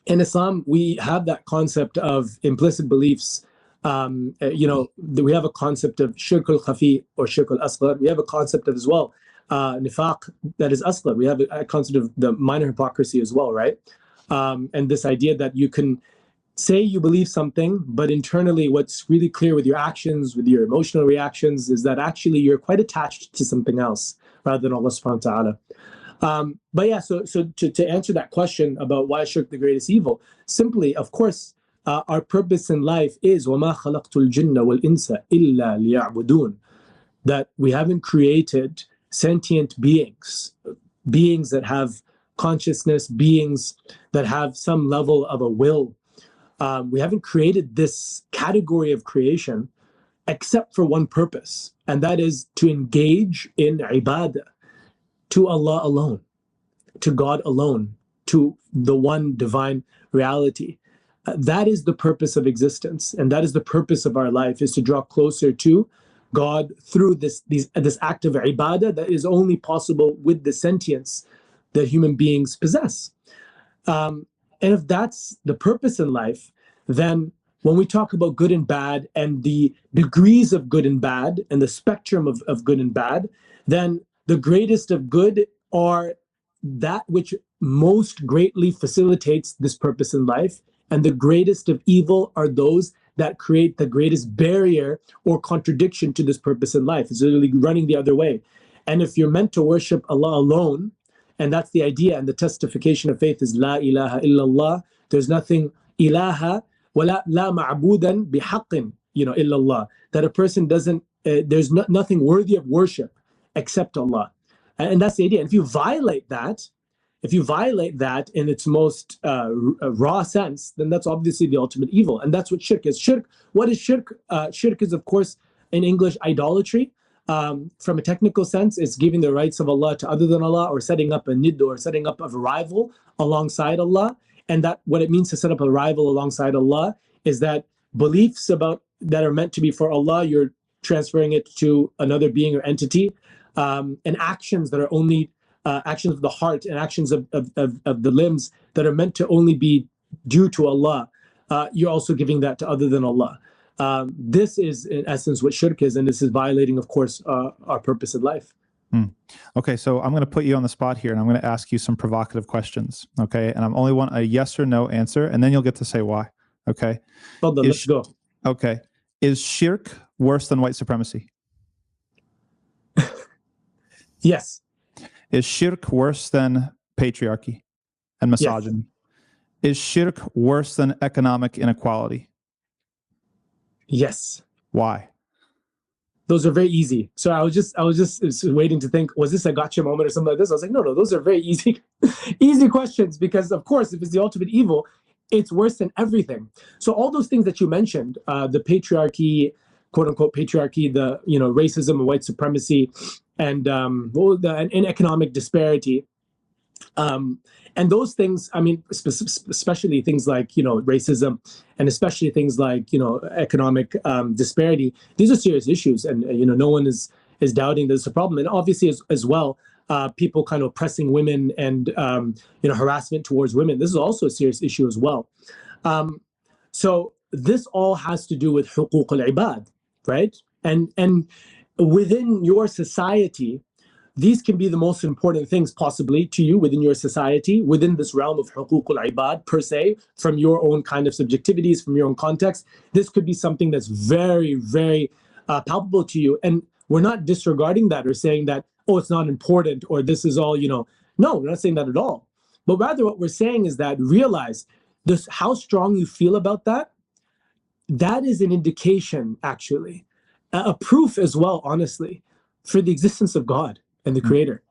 In Islam, we have that concept of implicit beliefs. We have a concept of shirk al-khafi or shirk al-asghar. We have a concept of, as well, nifaq, that is asghar. We have a concept of the minor hypocrisy as well, right? And this idea that you can say you believe something, but internally what's really clear with your actions, with your emotional reactions, is that actually you're quite attached to something else rather than Allah subhanahu wa ta'ala. But yeah, so to answer that question about why shirk the greatest evil, simply, of course, our purpose in life is وَمَا خَلَقْتُ الْجِنَّ وَالْإِنسَ إِلَّا لِيَعْبُدُونَ, that we haven't created sentient beings that have consciousness, beings that have some level of a will. We haven't created this category of creation except for one purpose, and that is to engage in ibadah to Allah alone, to God alone, to the one divine reality. That is the purpose of existence, and that is the purpose of our life, is to draw closer to God through this act of ibadah that is only possible with the sentience that human beings possess. And if that's the purpose in life, then when we talk about good and bad and the degrees of good and bad and the spectrum of good and bad, then the greatest of good are that which most greatly facilitates this purpose in life, and the greatest of evil are those that create the greatest barrier or contradiction to this purpose in life. It's literally running the other way. And if you're meant to worship Allah alone, and that's the idea and the testification of faith is La ilaha illallah, there's nothing ilaha wala la ma'budan bihaqqin, illallah, that a person doesn't, there's nothing worthy of worship except Allah. And that's the idea. And if you violate that, if you violate that in its most raw sense, then that's obviously the ultimate evil. And that's what shirk is. Shirk, what is shirk? Shirk is, of course, in English, idolatry. From a technical sense, it's giving the rights of Allah to other than Allah, or setting up a nid, or setting up a rival alongside Allah. And that what it means to set up a rival alongside Allah is that beliefs about that are meant to be for Allah, you're transferring it to another being or entity, and actions that are only actions of the heart and actions of the limbs that are meant to only be due to Allah, you're also giving that to other than Allah. This is, in essence, what shirk is, and this is violating, of course, our purpose in life. Okay, so I'm going to put you on the spot here, and I'm going to ask you some provocative questions, okay? And I only want a yes or no answer, and then you'll get to say why, okay? Hold on, let's go. Okay. Is shirk worse than white supremacy? Yes. Is shirk worse than patriarchy and misogyny? Yes. Is shirk worse than economic inequality? Yes. Why? Those are very easy. So I was just waiting to think, was this a gotcha moment or something like this? I was like, no, those are very easy, easy questions, because of course, if it's the ultimate evil, it's worse than everything. So all those things that you mentioned, the patriarchy, quote unquote patriarchy, the racism and white supremacy, and economic disparity, and those things, I mean, especially things like racism, and especially things like economic disparity. These are serious issues, and no one is doubting there's a problem. And obviously, as well, people kind of oppressing women and harassment towards women. This is also a serious issue as well. So this all has to do with huquq al-ibad, right? And within your society, these can be the most important things possibly to you within your society, within this realm of huquq al-ibad per se, from your own kind of subjectivities, from your own context. This could be something that's very, very palpable to you. And we're not disregarding that or saying that, oh, it's not important, or this is all, no, we're not saying that at all. But rather what we're saying is that realize this, how strong you feel about that. That is an indication, actually, a proof as well, honestly, for the existence of God and the Creator.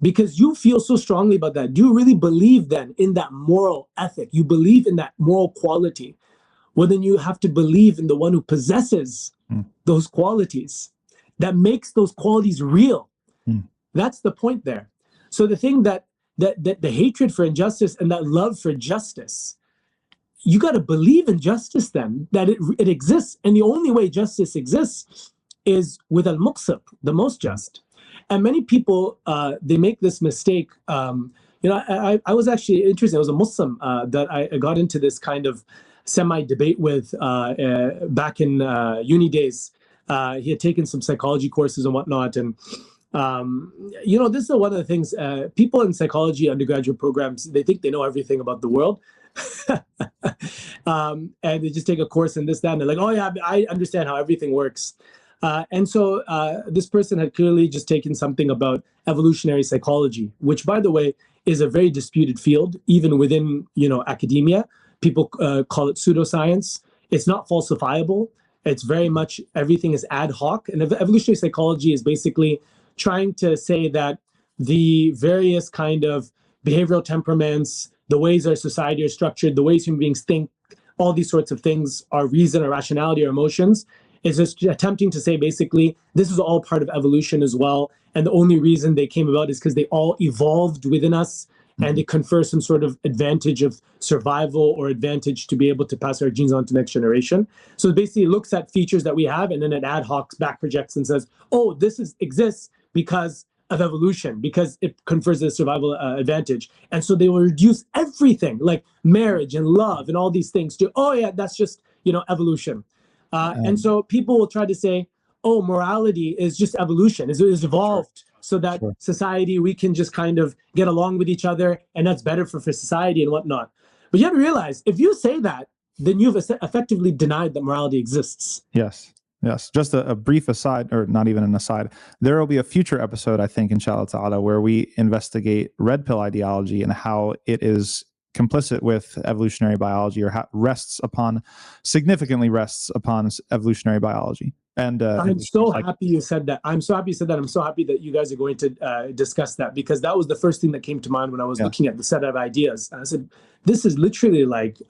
Because you feel so strongly about that. Do you really believe then in that moral ethic? You believe in that moral quality? Well, then you have to believe in the one who possesses those qualities, that makes those qualities real. That's the point there. So the thing that the hatred for injustice and that love for justice, you got to believe in justice then, that it exists. And the only way justice exists is with al-muqsit, the most just. And many people, they make this mistake. I was actually interested. I was a Muslim that I got into this kind of semi-debate with back in uni days. He had taken some psychology courses and whatnot. And, this is one of the things, people in psychology undergraduate programs, they think they know everything about the world. And they just take a course in this, that, and they're like, oh yeah, I understand how everything works. And so this person had clearly just taken something about evolutionary psychology, which, by the way, is a very disputed field, even within academia. People call it pseudoscience. It's not falsifiable. It's very much, everything is ad hoc. And evolutionary psychology is basically trying to say that the various kind of behavioral temperaments, the ways our society is structured, the ways human beings think, all these sorts of things are reason or rationality or emotions. It's just attempting to say, basically, this is all part of evolution as well. And the only reason they came about is because they all evolved within us, and they confer some sort of advantage of survival or advantage to be able to pass our genes on to the next generation. So it basically looks at features that we have, and then it ad hoc back projects and says, oh, this exists because of evolution, because it confers a survival advantage. And so they will reduce everything like marriage and love and all these things to, oh yeah, that's just, evolution. And so people will try to say, oh, morality is just evolution, is evolved so that society, we can just kind of get along with each other, and that's better for society and whatnot. But you have to realize, if you say that, then you've effectively denied that morality exists. Yes. Just a brief aside, or not even an aside. There will be a future episode, I think, inshallah ta'ala, where we investigate red pill ideology and how it is complicit with evolutionary biology, or significantly rests upon evolutionary biology. And I'm so happy you said that. I'm so happy you said that. I'm so happy that you guys are going to discuss that, because that was the first thing that came to mind when I was looking at the set of ideas. And I said, this is literally like,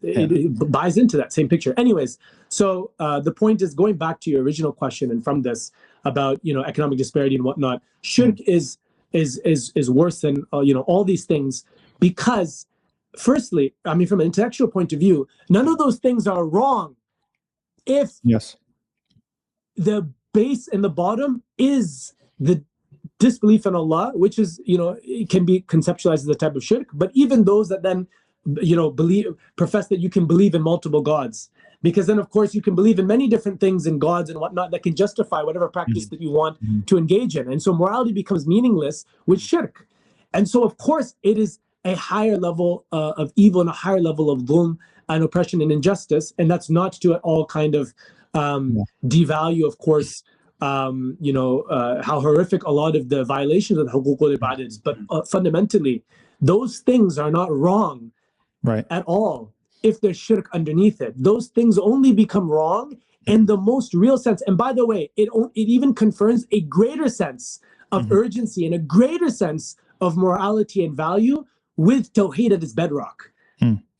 it buys into that same picture. Anyways, so the point is, going back to your original question, and from this about, economic disparity and whatnot, shirk is worse than, all these things, because firstly, I mean, from an intellectual point of view, none of those things are wrong if the base and the bottom is the disbelief in Allah, which is, it can be conceptualized as a type of shirk. But even those that then, profess that you can believe in multiple gods, because then, of course, you can believe in many different things in gods and whatnot that can justify whatever practice that you want to engage in. And so morality becomes meaningless with shirk. And so, of course, it is a higher level of evil and a higher level of dhulm and oppression and injustice. And that's not to at all kind of devalue, of course, how horrific a lot of the violations of the huquq al-ibad is. But fundamentally, those things are not wrong at all if there's shirk underneath it. Those things only become wrong in the most real sense. And by the way, it even confers a greater sense of urgency and a greater sense of morality and value with tawheed at its bedrock.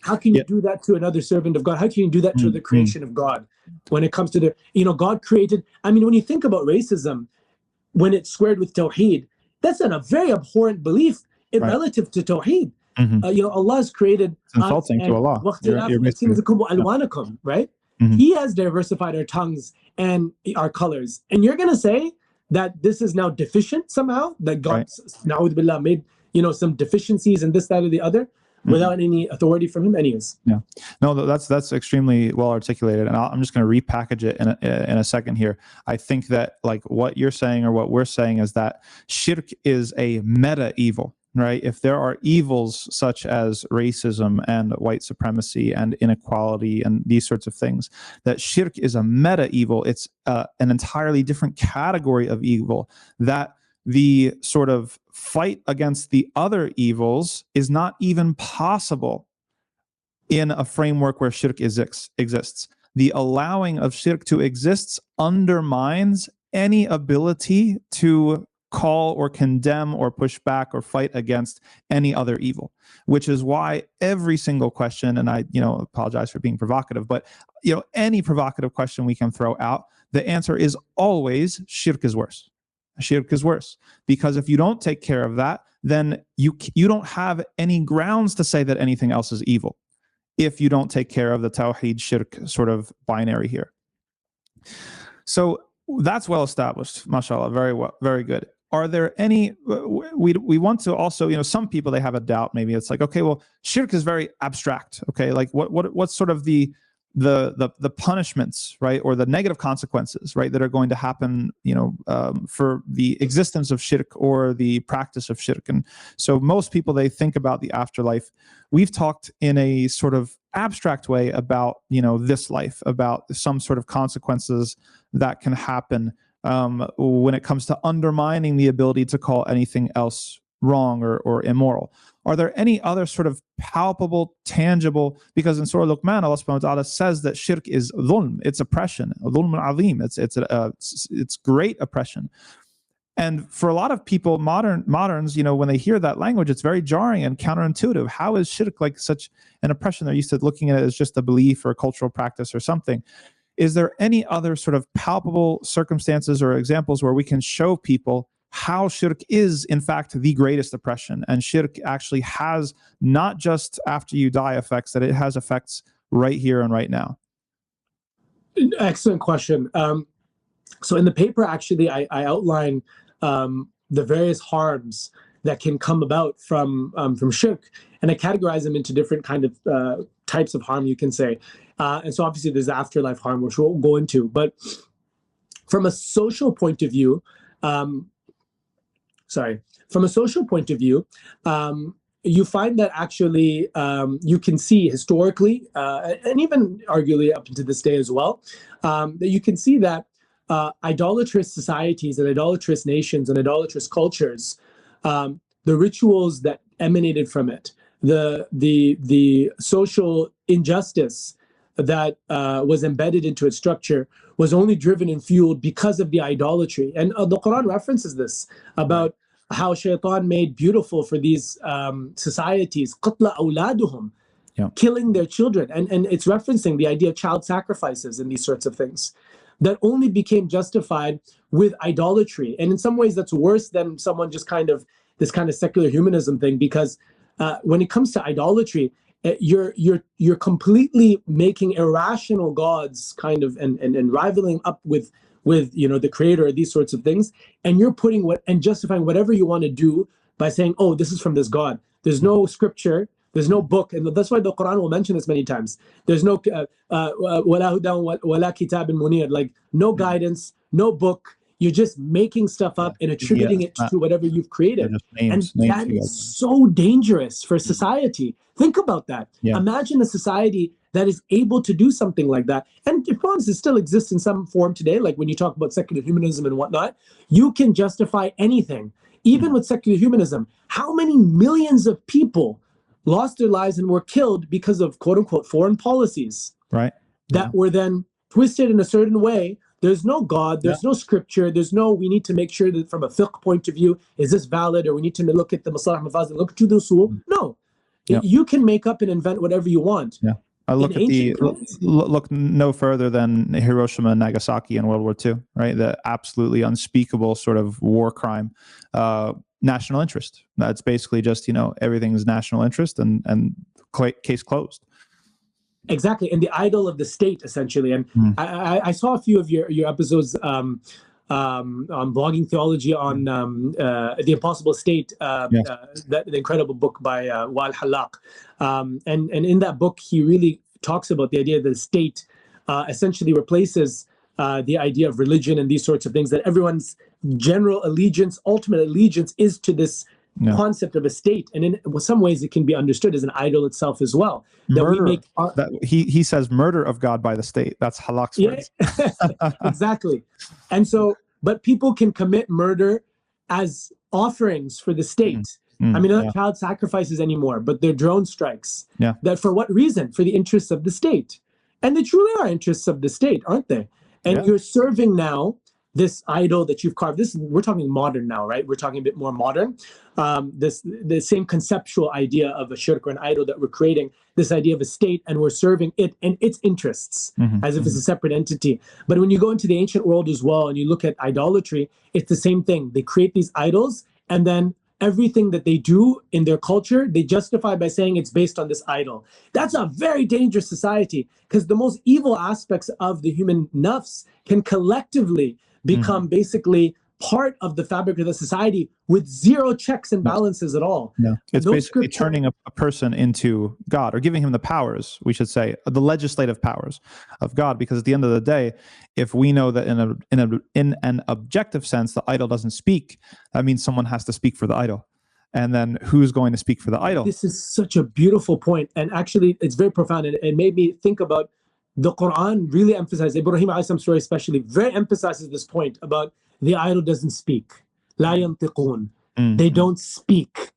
How can you do that to another servant of God? How can you do that to the creation of God? When it comes to God created, I mean, when you think about racism, when it's squared with tawheed, that's a very abhorrent belief relative to tawheed. Allah has created it's insulting to Allah. Right? He has diversified our tongues and our colors. And you're going to say that this is now deficient somehow, that God, na'udhu billah, made, some deficiencies in this, that, or the other, without any authority from him. Anyways. Yeah. No, that's extremely well articulated. And I'm just going to repackage it in a second here. I think that like what you're saying, or what we're saying, is that shirk is a meta evil, right? If there are evils such as racism and white supremacy and inequality and these sorts of things, that shirk is a meta evil. It's an entirely different category of evil, that the sort of fight against the other evils is not even possible in a framework where shirk exists. The allowing of shirk to exist undermines any ability to call or condemn or push back or fight against any other evil, which is why every single question, and I apologize for being provocative, but any provocative question we can throw out, the answer is always shirk is worse. Shirk is worse, because if you don't take care of that, then you don't have any grounds to say that anything else is evil, if you don't take care of the tawheed shirk sort of binary here. So that's well established, mashallah, very well, very good. Are there any, we want to also, some people, they have a doubt, maybe it's like, okay, well, shirk is very abstract, okay, like what's sort of the punishments, right, or the negative consequences, right, that are going to happen, for the existence of shirk or the practice of shirk. And so most people, they think about the afterlife. We've talked in a sort of abstract way about, this life, about some sort of consequences that can happen when it comes to undermining the ability to call anything else wrong or immoral. Are there any other sort of palpable, tangible, because in Surah Luqman, Allah subhanahu wa ta'ala says that shirk is dhulm, it's oppression, dhulm al-azim, it's great oppression. And for a lot of people, moderns, when they hear that language, it's very jarring and counterintuitive. How is shirk like such an oppression? They're used to looking at it as just a belief or a cultural practice or something. Is there any other sort of palpable circumstances or examples where we can show people how shirk is, in fact, the greatest oppression, and shirk actually has not just after you die effects, that it has effects right here and right now? Excellent question. So in the paper, actually, I outline the various harms that can come about from shirk, and I categorize them into different kind of types of harm, you can say. And so obviously there's afterlife harm, which we'll go into. But from a social point of view, you find that actually you can see historically, and even arguably up to this day as well, that you can see that idolatrous societies and idolatrous nations and idolatrous cultures, the rituals that emanated from it, the social injustice that was embedded into its structure was only driven and fueled because of the idolatry. And the Quran references this about how shaitan made beautiful for these societies, قَتْلَ أَوْلَادُهُمْ, killing their children. And it's referencing the idea of child sacrifices and these sorts of things that only became justified with idolatry. And in some ways, that's worse than someone just this kind of secular humanism thing, because when it comes to idolatry, you're completely making irrational gods and rivaling up with the creator, these sorts of things, and you're putting and justifying whatever you want to do by saying, oh, this is from this god. There's no scripture, there's no book, and that's why the Quran will mention this many times. There's no wala hudan wala kitabin munir, like no guidance, no book. You're just making stuff up and attributing it to whatever you've created. Names that is so dangerous for society. Think about that. Imagine a society that is able to do something like that. And it probably still exists in some form today, like when you talk about secular humanism and whatnot, you can justify anything. Even with secular humanism, how many millions of people lost their lives and were killed because of quote unquote foreign policies that were then twisted in a certain way. There's no God, there's no scripture, we need to make sure that from a fiqh point of view, is this valid, or we need to look at the masalih mafazil, look to the usul. No, you can make up and invent whatever you want. I look look no further than Hiroshima and Nagasaki in World War II, right? The absolutely unspeakable sort of war crime, national interest. That's basically just, everything's national interest and case closed. Exactly, and the idol of the state, essentially. And I saw a few of your episodes on blogging theology on the Impossible State, the incredible book by Wal Halaq. And in that book, he really talks about the idea that the state essentially replaces the idea of religion and these sorts of things, that everyone's general allegiance, ultimate allegiance is to this concept of a state, and in some ways it can be understood as an idol itself as well. He says murder of God by the state. That's halak's phrase. Exactly. And so, but people can commit murder as offerings for the state. I mean, not child sacrifices anymore, but they're drone strikes. That for what reason? For the interests of the state. And they truly are interests of the state, aren't they? And you're serving now this idol that you've carved. We're talking modern now, right? We're talking a bit more modern. The same conceptual idea of a shirk or an idol that we're creating, this idea of a state, and we're serving it and its interests as if it's a separate entity. But when you go into the ancient world as well, and you look at idolatry, it's the same thing. They create these idols, and then everything that they do in their culture, they justify by saying it's based on this idol. That's a very dangerous society, because the most evil aspects of the human nafs can collectively become basically part of the fabric of the society with zero checks and balances at all. It's basically turning a person into God, or giving him the powers, we should say, the legislative powers of God. Because at the end of the day, if we know that in an objective sense, the idol doesn't speak, that means someone has to speak for the idol. And then who's going to speak for the idol? This is such a beautiful point. And actually, it's very profound. And it made me think about the Quran really emphasizes, Ibrahim a.s. story especially, very emphasizes this point about the idol doesn't speak. La yantiqun. They don't speak.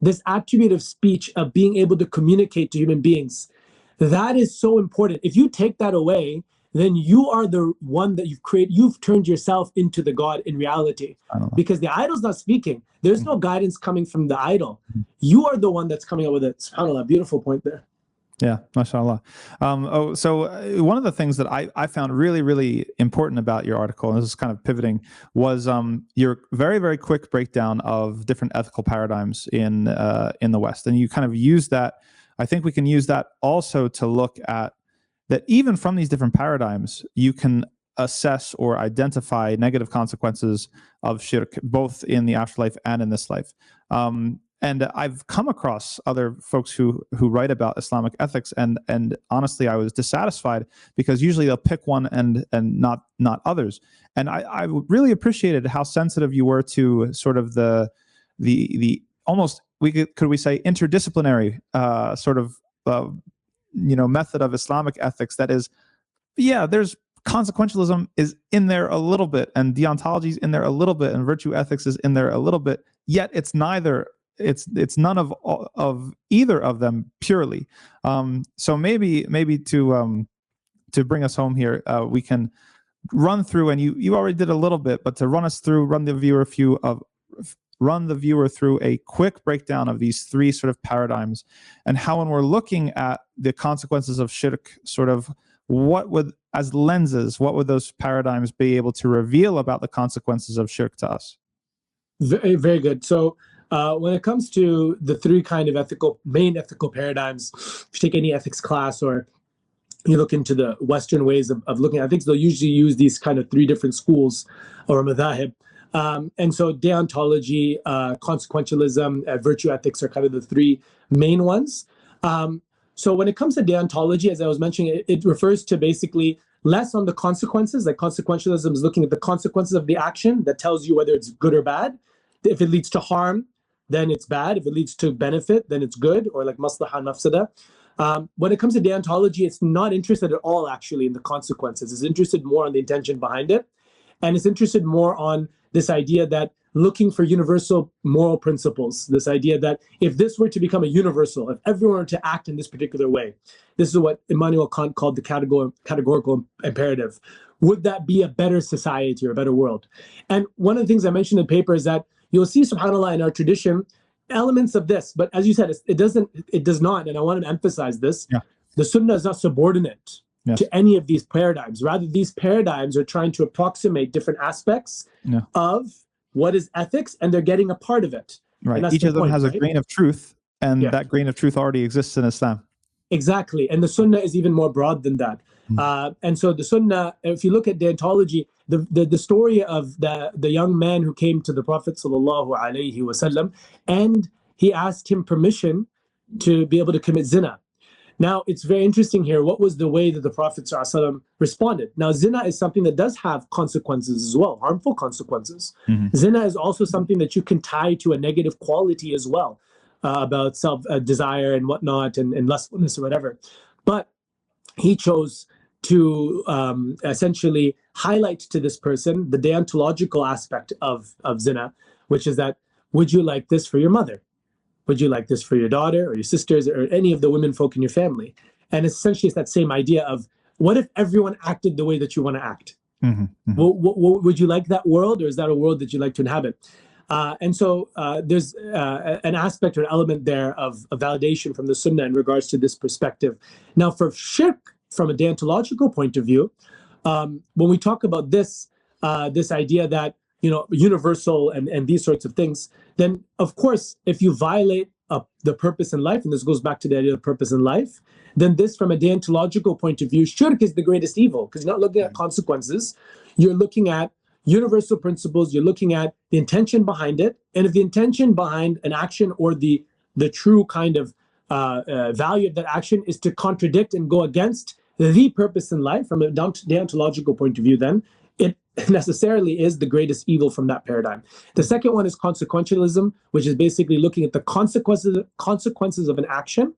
This attribute of speech, of being able to communicate to human beings, that is so important. If you take that away, then you are the one that you've created. You've turned yourself into the God in reality. Because the idol's not speaking. There's no guidance coming from the idol. You are the one that's coming up with it. SubhanAllah, beautiful point there. Yeah, mashallah. So one of the things that I found really, really important about your article, and this is kind of pivoting, was your very, very quick breakdown of different ethical paradigms in the West. And you kind of use that. I think we can use that also to look at that even from these different paradigms, you can assess or identify negative consequences of shirk, both in the afterlife and in this life. And I've come across other folks who write about Islamic ethics, and honestly, I was dissatisfied because usually they'll pick one and not others. And I really appreciated how sensitive you were to sort of the almost could we say interdisciplinary sort of method of Islamic ethics. That is, there's consequentialism is in there a little bit, and deontology is in there a little bit, and virtue ethics is in there a little bit. Yet it's neither it's none of either of them purely. So maybe to bring us home here, we can run through, and you already did a little bit, but to run the viewer through a quick breakdown of these three sort of paradigms, and how, when we're looking at the consequences of shirk, sort of what would those paradigms be able to reveal about the consequences of shirk to us? Very, very good. So when it comes to the three kind of main ethical paradigms, if you take any ethics class or you look into the Western ways of looking at things, they'll usually use these kind of three different schools or madhahib. And so deontology, consequentialism, virtue ethics are kind of the three main ones. So when it comes to deontology, as I was mentioning, it refers to basically less on the consequences. Like consequentialism is looking at the consequences of the action that tells you whether it's good or bad. If it leads to harm, then it's bad. If it leads to benefit, then it's good, or like maslaha nafsada. When it comes to deontology, it's not interested at all actually in the consequences. It's interested more on the intention behind it. And it's interested more on this idea that looking for universal moral principles, this idea that if this were to become a universal, if everyone were to act in this particular way, this is what Immanuel Kant called the categorical imperative. Would that be a better society or a better world? And one of the things I mentioned in the paper is that you'll see, subhanAllah, in our tradition, elements of this, but as you said, it does not, and I want to emphasize this, the Sunnah is not subordinate to any of these paradigms. Rather, these paradigms are trying to approximate different aspects of what is ethics, and they're getting a part of it. Right. Each of them has a grain of truth, and that grain of truth already exists in Islam. Exactly. And the Sunnah is even more broad than that. And so the Sunnah, if you look at deontology, the story of the young man who came to the Prophet ﷺ, and he asked him permission to be able to commit zina. Now, it's very interesting here. What was the way that the Prophet ﷺ responded? Now, zina is something that does have consequences as well, harmful consequences. Zina is also something that you can tie to a negative quality as well, about self-desire and whatnot, and lustfulness or whatever. But he chose to essentially highlight to this person the deontological aspect of zina, which is that, would you like this for your mother? Would you like this for your daughter or your sisters or any of the women folk in your family? And essentially, it's that same idea of, what if everyone acted the way that you want to act? Would you like that world, or is that a world that you like to inhabit? And so there's an aspect or an element there of a validation from the Sunnah in regards to this perspective. Now, for shirk, from a deontological point of view, when we talk about this idea that, universal and these sorts of things, then of course, if you violate the purpose in life, and this goes back to the idea of purpose in life, then this, from a deontological point of view, shirk is the greatest evil, because you're not looking at consequences, you're looking at universal principles, you're looking at the intention behind it, and if the intention behind an action or the true kind of value of that action is to contradict and go against the purpose in life from a deontological point of view, then it necessarily is the greatest evil from that paradigm. The second one is consequentialism, which is basically looking at the consequences of an action,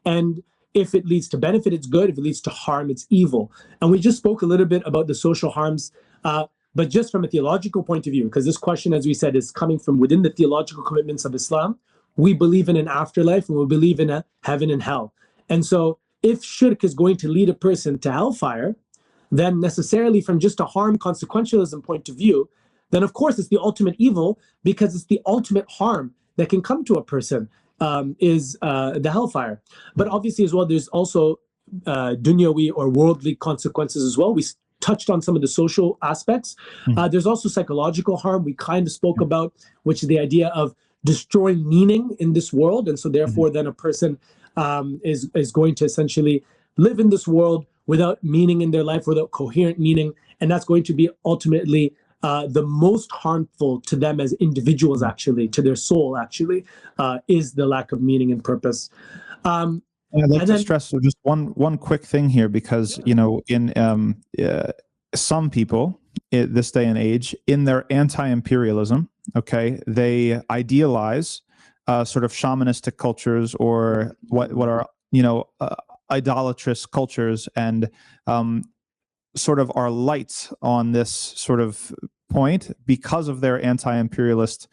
and if it leads to benefit, it's good. If it leads to harm, it's evil. And we just spoke a little bit about the social harms, but just from a theological point of view, because this question, as we said, is coming from within the theological commitments of Islam. We believe in an afterlife, and we believe in a heaven and hell. And so if shirk is going to lead a person to hellfire, then necessarily from just a harm consequentialism point of view, then of course it's the ultimate evil, because it's the ultimate harm that can come to a person, is the hellfire. But obviously as well, there's also dunyawi or worldly consequences as well. We touched on some of the social aspects. There's also psychological harm we kind of spoke about, which is the idea of destroying meaning in this world. And so therefore then a person is going to essentially live in this world without meaning in their life, without coherent meaning. And that's going to be ultimately the most harmful to them as individuals, actually, to their soul, actually, is the lack of meaning and purpose. I'd like to stress just one quick thing here, because, in some people at this day and age, in their anti-imperialism, okay, they idealize sort of shamanistic cultures, or what are, idolatrous cultures, and sort of are light on this sort of point because of their anti-imperialist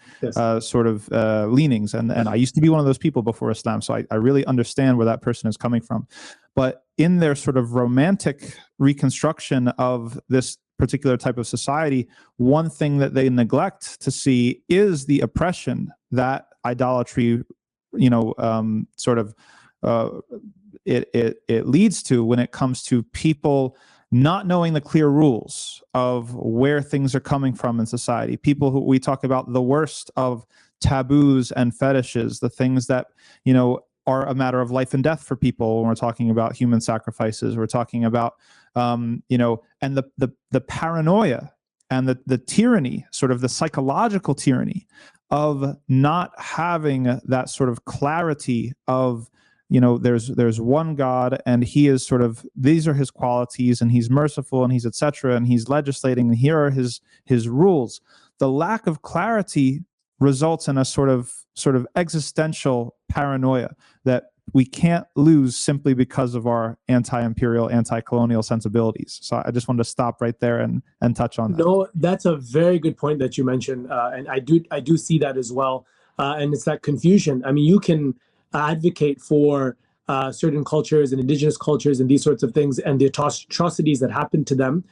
sort of leanings. And I used to be one of those people before Islam, so I really understand where that person is coming from. But in their sort of romantic reconstruction of this particular type of society, one thing that they neglect to see is the oppression that idolatry, it leads to when it comes to people not knowing the clear rules of where things are coming from in society. People who we talk about the worst of taboos and fetishes, the things that, are a matter of life and death for people. When we're talking about human sacrifices, we're talking about, and the paranoia and the tyranny, sort of the psychological tyranny of not having that sort of clarity of, there's one God and he is sort of, these are his qualities and he's merciful and he's etc. and he's legislating and here are his rules. The lack of clarity results in a sort of existential paranoia that we can't lose simply because of our anti-imperial, anti-colonial sensibilities. So I just wanted to stop right there and touch on that. No, that's a very good point that you mentioned, and I do see that as well. And it's that confusion. I mean, you can advocate for certain cultures and indigenous cultures and these sorts of things and the atrocities that happen to them,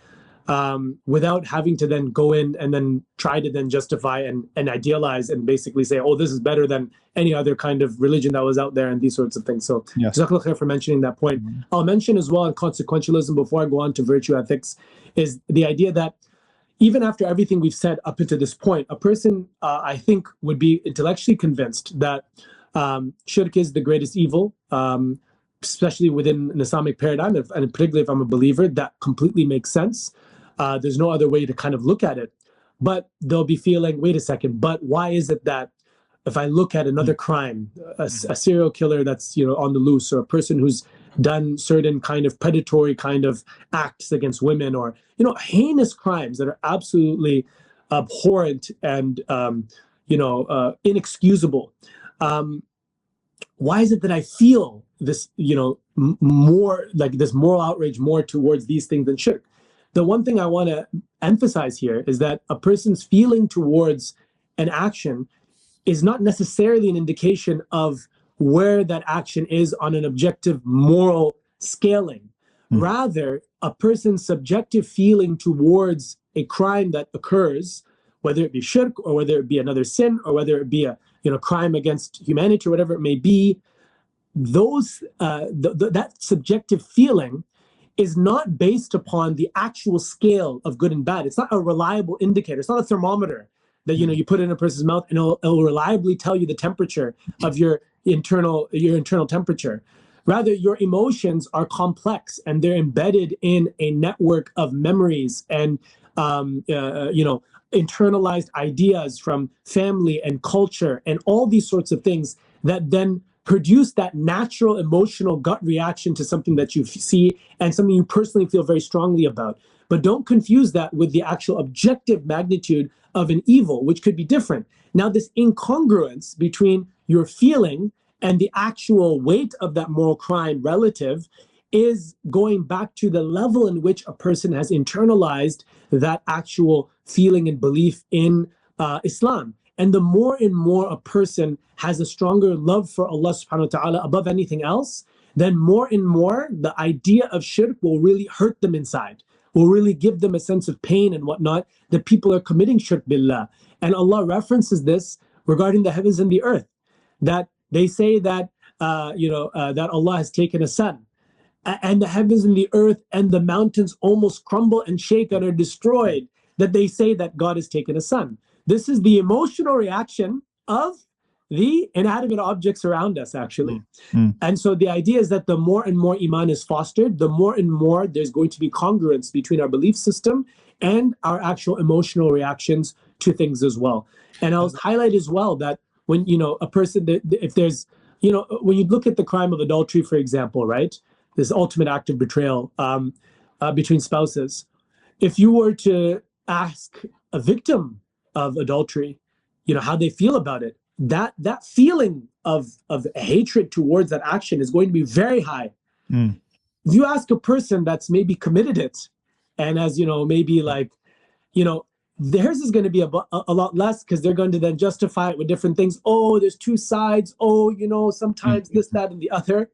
without having to then go in and then try to then justify and idealize and basically say, oh, this is better than any other kind of religion that was out there and these sorts of things. So Jazakallah khair for mentioning that point. Mm-hmm. I'll mention as well in consequentialism, before I go on to virtue ethics, is the idea that even after everything we've said up until this point, a person, I think, would be intellectually convinced that shirk is the greatest evil, especially within an Islamic paradigm, and particularly if I'm a believer, that completely makes sense. There's no other way to kind of look at it. But they'll be feeling, wait a second, but why is it that if I look at another crime, a serial killer that's on the loose, or a person who's done certain kind of predatory kind of acts against women, or heinous crimes that are absolutely abhorrent and inexcusable, why is it that I feel this more like this moral outrage more towards these things than shirk? The one thing I want to emphasize here is that a person's feeling towards an action is not necessarily an indication of where that action is on an objective moral scaling. Rather, a person's subjective feeling towards a crime that occurs, whether it be shirk or whether it be another sin or whether it be a crime against humanity or whatever it may be, those that subjective feeling is not based upon the actual scale of good and bad. It's not a reliable indicator. It's not a thermometer that you put in a person's mouth and it'll reliably tell you the temperature of your internal temperature. Rather, your emotions are complex and they're embedded in a network of memories and internalized ideas from family and culture and all these sorts of things that then produce that natural emotional gut reaction to something that you see and something you personally feel very strongly about. But don't confuse that with the actual objective magnitude of an evil, which could be different. Now, this incongruence between your feeling and the actual weight of that moral crime relative is going back to the level in which a person has internalized that actual feeling and belief in Islam. And the more and more a person has a stronger love for Allah subhanahu wa ta'ala above anything else, then more and more the idea of shirk will really hurt them inside, will really give them a sense of pain and whatnot, that people are committing shirk billah. And Allah references this regarding the heavens and the earth, that they say that, that Allah has taken a son, and the heavens and the earth and the mountains almost crumble and shake and are destroyed, that they say that God has taken a son. This is the emotional reaction of the inanimate objects around us, actually. And so the idea is that the more and more iman is fostered, the more and more there's going to be congruence between our belief system and our actual emotional reactions to things as well. And I'll highlight as well that when, a person, if there's, when you look at the crime of adultery, for example, right, this ultimate act of betrayal between spouses, if you were to ask a victim of adultery, how they feel about it, that feeling of hatred towards that action is going to be very high. If you ask a person that's maybe committed it and as maybe like, theirs is going to be a lot less, because they're going to then justify it with different things. Oh, there's two sides. Oh, sometimes this, that, and the other.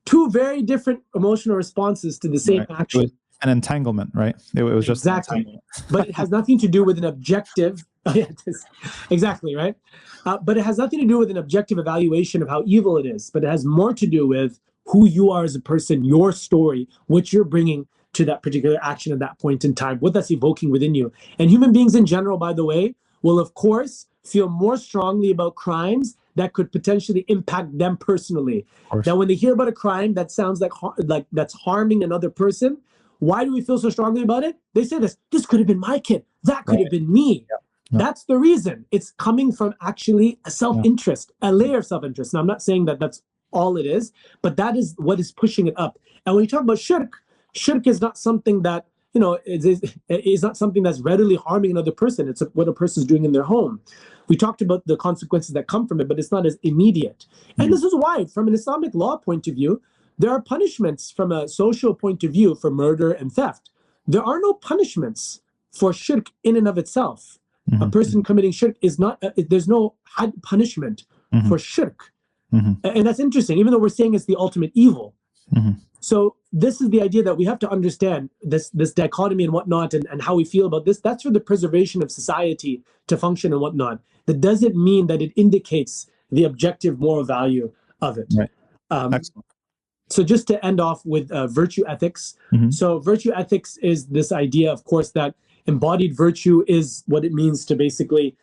Two very different emotional responses to the same action. It was an entanglement, right? It was just exactly, but it has nothing to do with an objective. Exactly, right? But it has nothing to do with an objective evaluation of how evil it is. But it has more to do with who you are as a person, your story, what you're bringing to that particular action at that point in time, what that's evoking within you. And human beings in general, by the way, will of course feel more strongly about crimes that could potentially impact them personally. Now, when they hear about a crime that sounds like that's harming another person, why do we feel so strongly about it? They say this could have been my kid, that could have been me. Yeah. Yeah. That's the reason. It's coming from actually a self-interest, a layer of self-interest. Now, I'm not saying that that's all it is, but that is what is pushing it up. And when you talk about shirk is not something that, is not something that's readily harming another person. It's what a person's doing in their home. We talked about the consequences that come from it, but it's not as immediate. And this is why, from an Islamic law point of view, there are punishments from a social point of view for murder and theft. There are no punishments for shirk in and of itself. A person committing shirk is not, there's no punishment for shirk. And that's interesting, even though we're saying it's the ultimate evil. So this is the idea that we have to understand this dichotomy and whatnot, and how we feel about this. That's for the preservation of society to function and whatnot. That doesn't mean that it indicates the objective moral value of it. Right. So just to end off with virtue ethics. So virtue ethics is this idea, of course, that embodied virtue is what it means to basically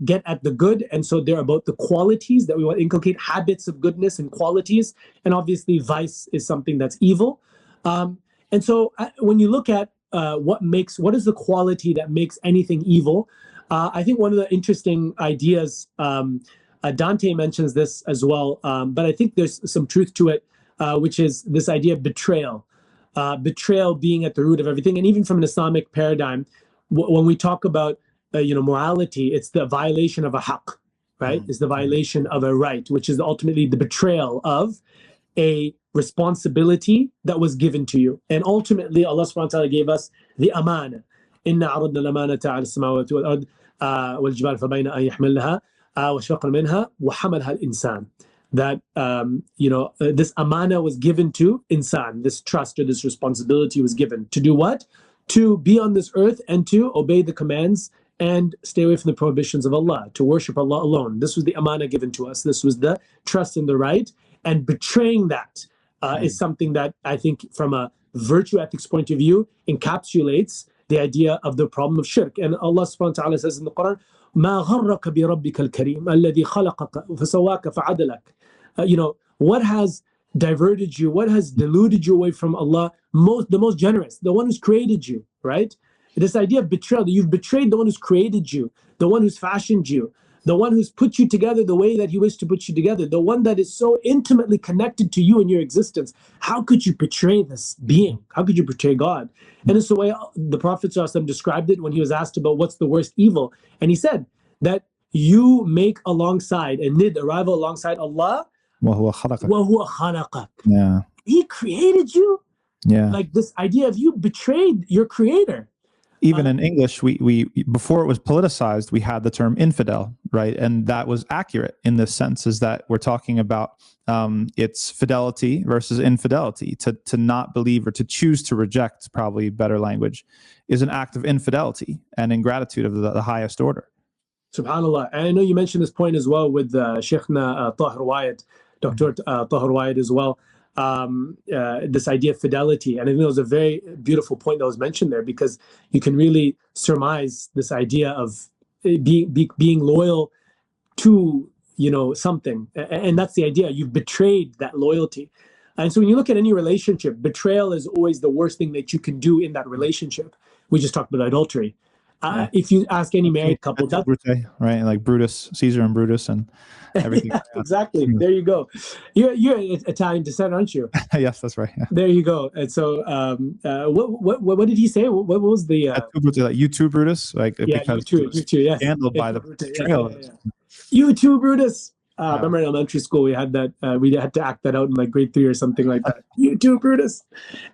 get at the good. And so they're about the qualities that we want to inculcate, habits of goodness and qualities. And obviously vice is something that's evil. And so when you look at what is the quality that makes anything evil, I think one of the interesting ideas, Dante mentions this as well, but I think there's some truth to it, which is this idea of betrayal. Betrayal being at the root of everything. And even from an Islamic paradigm, when we talk about morality, it's the violation of a haqq, right? It's the violation of a right, which is ultimately the betrayal of a responsibility that was given to you. And ultimately, Allah subhanahu wa ta'ala gave us the amana. Inna aradna al-amanata ala as-samawati wal-ard wal-jibal fabayna an yahmilnaha wa ashfaqna minha wa hamalha al-insan. That this amana was given to insan, this trust or this responsibility was given to do what? To be on this earth and to obey the commands and stay away from the prohibitions of Allah, to worship Allah alone. This was the amana given to us. This was the trust and the right. And betraying that is something that I think from a virtue ethics point of view encapsulates the idea of the problem of shirk. And Allah subhanahu wa ta'ala says in the Quran, ما غرك بربك الكريم الذي خلقك فسواك فعدلك. What has diverted you, what has deluded you away from Allah, the most generous, the one who's created you, right? This idea of betrayal, that you've betrayed the one who's created you, the one who's fashioned you, the one who's put you together the way that he wished to put you together, the one that is so intimately connected to you and your existence. How could you betray this being? How could you betray God? And it's the way the Prophet ﷺ described it when he was asked about what's the worst evil. And he said that you make alongside and did arrival alongside Allah. وَهُوَ خَلَقَكَ. Yeah. He created you. Yeah. Like this idea of you betrayed your creator. Even in English, we before it was politicized, we had the term infidel, right? And that was accurate in this sense, is that we're talking about its fidelity versus infidelity. To not believe or to choose to reject, probably better language, is an act of infidelity and ingratitude of the highest order. SubhanAllah. And I know you mentioned this point as well with Sheikhna Tahir Wayed, Dr. Tahir Wayed as well. This idea of fidelity. And I think it was a very beautiful point that was mentioned there, because you can really surmise this idea of being loyal to, something. And that's the idea. You've betrayed that loyalty. And so when you look at any relationship, betrayal is always the worst thing that you can do in that relationship. We just talked about adultery. If you ask any married couple, that's right, like Brutus, Caesar and Brutus and everything. Exactly. There you go. You're Italian descent, aren't you? Yes, that's right. Yeah. There you go. And so, what did he say? What was the? You too, Brutus. Like, yeah, because you too. Yes. Handled by the betrayal. You too, Brutus. Remember in elementary school we had that. We had to act that out in like grade 3 or something like that. You too, Brutus.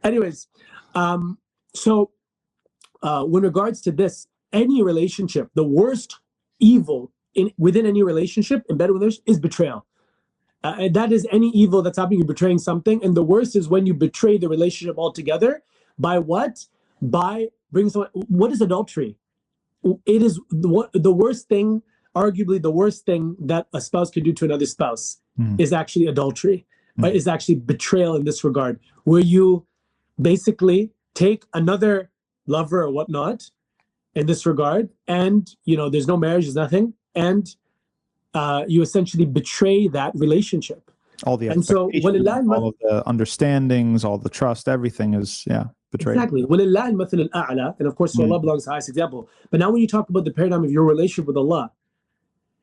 Anyways, so when regards to this, any relationship, the worst evil within any relationship, embedded with is betrayal. And that is any evil that's happening, you're betraying something. And the worst is when you betray the relationship altogether. By what? By bringing someone. What is adultery? It is the worst thing, arguably the worst thing that a spouse can do to another spouse is actually adultery, right? Is actually betrayal in this regard, where you basically take another lover or whatnot in this regard, and there's no marriage, there's nothing, and you essentially betray that relationship. All the expectations, all of the understandings, all the trust, everything is betrayed. Exactly. And of course, to Allah belongs the highest example. But now when you talk about the paradigm of your relationship with Allah,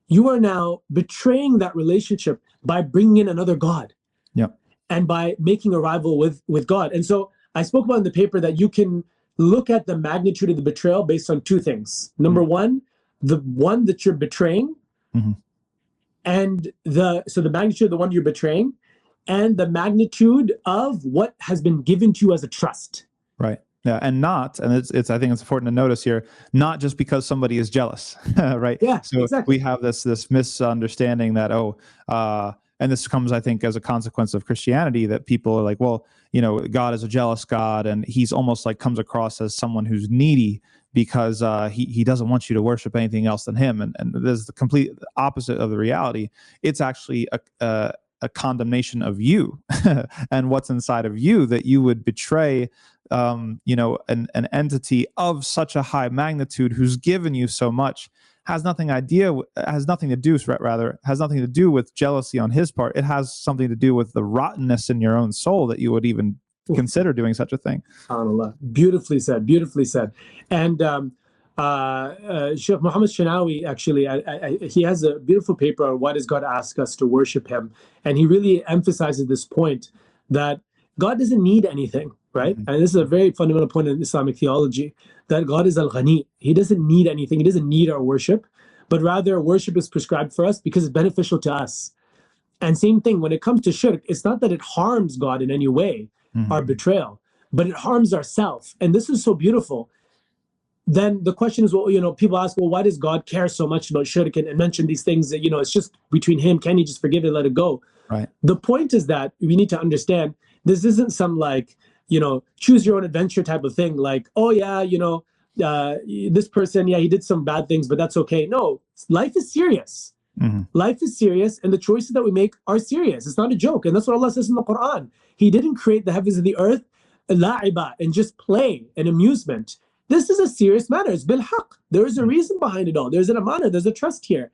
you are now betraying that relationship by bringing in another God. Yeah. And by making a rival with God. And so I spoke about in the paper that you can look at the magnitude of the betrayal based on two things. Number one, the one that you're betraying, and the magnitude of the one you're betraying, and the magnitude of what has been given to you as a trust. Right. Yeah, and it's I think it's important to notice here, not just because somebody is jealous, right? Yeah. So exactly. we have this misunderstanding that and this comes, I think, as a consequence of Christianity, that people are like, well, God is a jealous God, and he's almost like comes across as someone who's needy because he doesn't want you to worship anything else than him. And there's the complete opposite of the reality. It's actually a condemnation of you and what's inside of you, that you would betray an entity of such a high magnitude who's given you so much. Has nothing to do with jealousy on his part. It has something to do with the rottenness in your own soul that you would even consider doing such a thing. SubhanAllah. Beautifully said. And Sheikh Muhammad Shinawi, actually, he has a beautiful paper on why does God ask us to worship him. And he really emphasizes this point that God doesn't need anything, right? And this is a very fundamental point in Islamic theology, that God is al-Ghani. He doesn't need anything. He doesn't need our worship, but rather worship is prescribed for us because it's beneficial to us. And same thing, when it comes to shirk, it's not that it harms God in any way, our betrayal, but it harms ourselves. And this is so beautiful. Then the question is, well, people ask, well, why does God care so much about shirk and mention these things that, it's just between him? Can he just forgive it and let it go? Right. The point is that we need to understand this isn't some choose your own adventure type of thing. Like, oh yeah, this person, he did some bad things, but that's okay. No, life is serious. Life is serious, and the choices that we make are serious. It's not a joke. And that's what Allah says in the Quran. He didn't create the heavens and the earth la'iba, and just play and amusement. This is a serious matter. It's bil haqq. There is a reason behind it all. There's an amana, there's a trust here.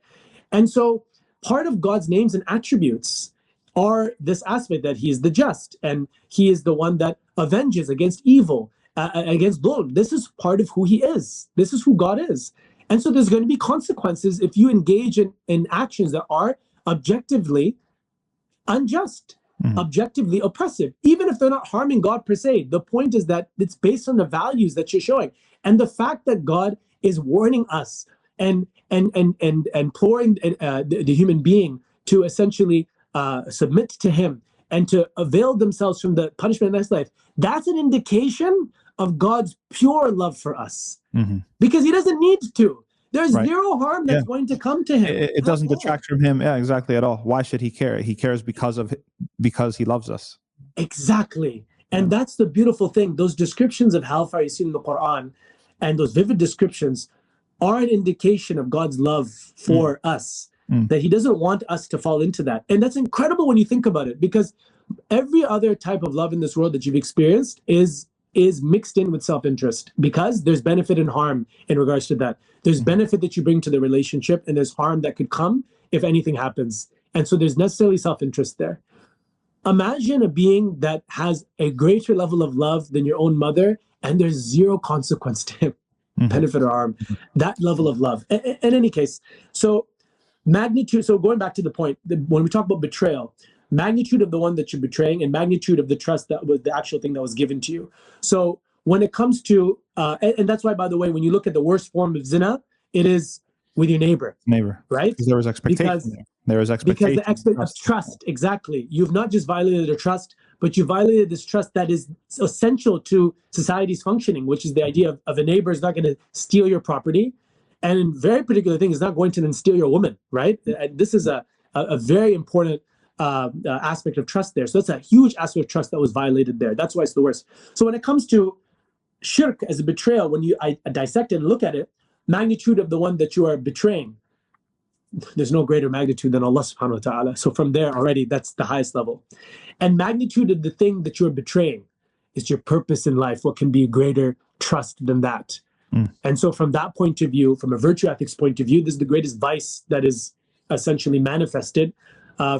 And so part of God's names and attributes are this aspect that he is the just, and he is the one that avenges against evil, against dhulm. This is part of who he is. This is who God is. And so there's going to be consequences if you engage in actions that are objectively unjust, objectively oppressive, even if they're not harming God per se. The point is that it's based on the values that you're showing. And the fact that God is warning us and imploring the human being to essentially submit to him and to avail themselves from the punishment of the next life, that's an indication of God's pure love for us. Because he doesn't need to. There's zero harm that's going to come to him. It doesn't detract from him. Yeah, exactly, at all. Why should he care? He cares because he loves us. Exactly. And that's the beautiful thing. Those descriptions of hellfire you see in the Quran, and those vivid descriptions, are an indication of God's love for us, that he doesn't want us to fall into that. And that's incredible when you think about it, because every other type of love in this world that you've experienced is mixed in with self-interest, because there's benefit and harm in regards to that. There's benefit that you bring to the relationship, and there's harm that could come if anything happens. And so there's necessarily self-interest there. Imagine a being that has a greater level of love than your own mother, and there's zero consequence to him, benefit or harm. That level of love. In any case, so magnitude. So going back to the point, when we talk about betrayal, magnitude of the one that you're betraying and magnitude of the trust that was the actual thing that was given to you. So when it comes to, and that's why, by the way, when you look at the worst form of zina, it is with your neighbor. Right? Because there was expectation. There was expectation. Because the aspect of trust, exactly. You've not just violated a trust, but you violated this trust that is essential to society's functioning, which is the idea of a neighbor is not going to steal your property. And in very particular thing is not going to then steal your woman, right? This is a very important aspect of trust there. So that's a huge aspect of trust that was violated there. That's why it's the worst. So when it comes to shirk as a betrayal, when I dissect it and look at it, magnitude of the one that you are betraying, there's no greater magnitude than Allah subhanahu wa ta'ala. So from there already, that's the highest level. And magnitude of the thing that you're betraying is your purpose in life. What can be greater trust than that? And so from that point of view, from a virtue ethics point of view, this is the greatest vice that is essentially manifested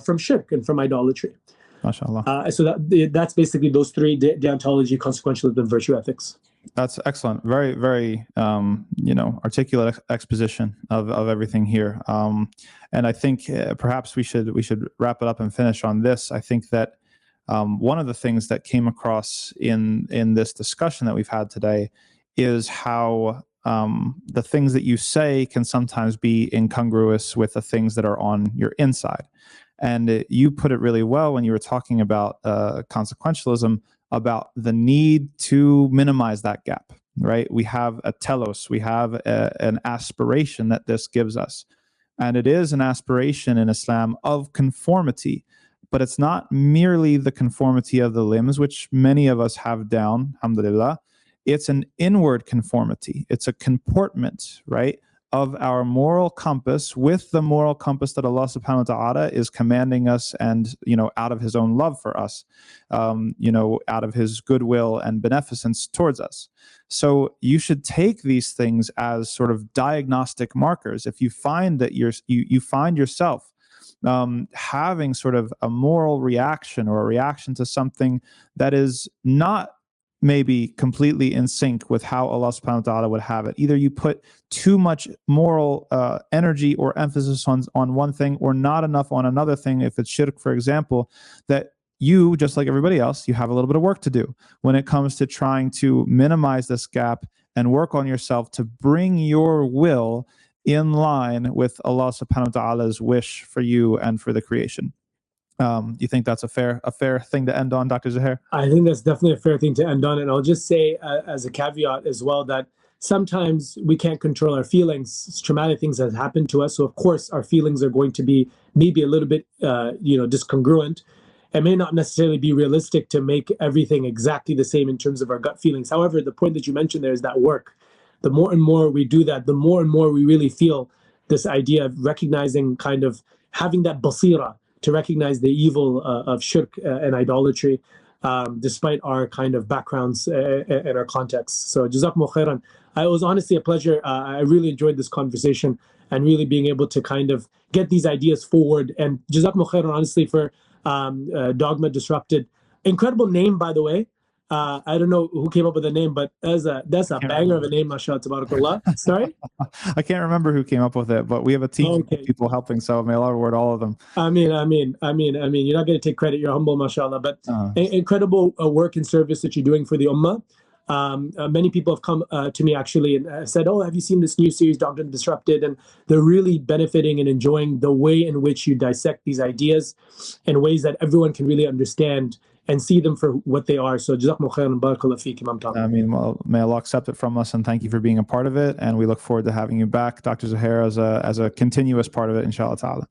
from shirk and from idolatry. MashaAllah. So that's basically those three: deontology, consequentialism, and virtue ethics. That's excellent. Very, very, articulate exposition of everything here. And I think perhaps we should wrap it up and finish on this. I think that one of the things that came across in this discussion that we've had today is how the things that you say can sometimes be incongruous with the things that are on your inside. And you put it really well when you were talking about consequentialism, about the need to minimize that gap, right? We have a telos, we have an aspiration that this gives us. And it is an aspiration in Islam of conformity, but it's not merely the conformity of the limbs, which many of us have down, alhamdulillah. It's an inward conformity. It's a comportment, right, of our moral compass with the moral compass that Allah subhanahu wa ta'ala is commanding us, and, out of his own love for us, out of his goodwill and beneficence towards us. So you should take these things as sort of diagnostic markers. If you find that you find yourself having sort of a moral reaction or a reaction to something that is not maybe completely in sync with how Allah subhanahu wa ta'ala would have it. Either you put too much moral energy or emphasis on one thing, or not enough on another thing. If it's shirk, for example, that you, just like everybody else, you have a little bit of work to do when it comes to trying to minimize this gap and work on yourself to bring your will in line with Allah subhanahu wa ta'ala's wish for you and for the creation. You think that's a fair thing to end on, Dr. Zohair? I think that's definitely a fair thing to end on. And I'll just say as a caveat as well, that sometimes we can't control our feelings. Traumatic things have happened to us. So of course our feelings are going to be maybe a little bit, discongruent. It may not necessarily be realistic to make everything exactly the same in terms of our gut feelings. However, the point that you mentioned there is that work. The more and more we do that, the more and more we really feel this idea of recognizing, kind of having that basira, to recognize the evil of shirk and idolatry, despite our kind of backgrounds and our contexts. So jazakumullah khairan. It was honestly a pleasure. I really enjoyed this conversation and really being able to kind of get these ideas forward. And jazakumullah khairan, honestly, for Dogma Disrupted. Incredible name, by the way. I don't know who came up with the name, but that's a banger of a name, mashallah, tabarakallah. Sorry? I can't remember who came up with it, but we have a team of people helping, so may Allah reward all of them. I mean, you're not going to take credit. You're humble, mashallah, but incredible work and service that you're doing for the ummah. Many people have come to me actually and said, "Oh, have you seen this new series, Dogma Disrupted?" And they're really benefiting and enjoying the way in which you dissect these ideas in ways that everyone can really understand and see them for what they are. So jazakumullah khairan, barakallahu feek, Imam Tom. Well, may Allah accept it from us, and thank you for being a part of it. And we look forward to having you back, Dr. Zohair, as a continuous part of it, inshallah ta'ala.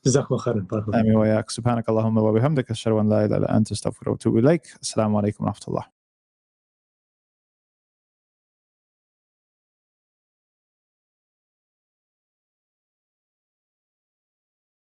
جزاكم خيرا. آمين وإياك. سبحانك اللهم وبحمدك أشهد أن لا إله إلا أنت أستغفرك وأتوب إليك. السلام عليكم ورحمة الله.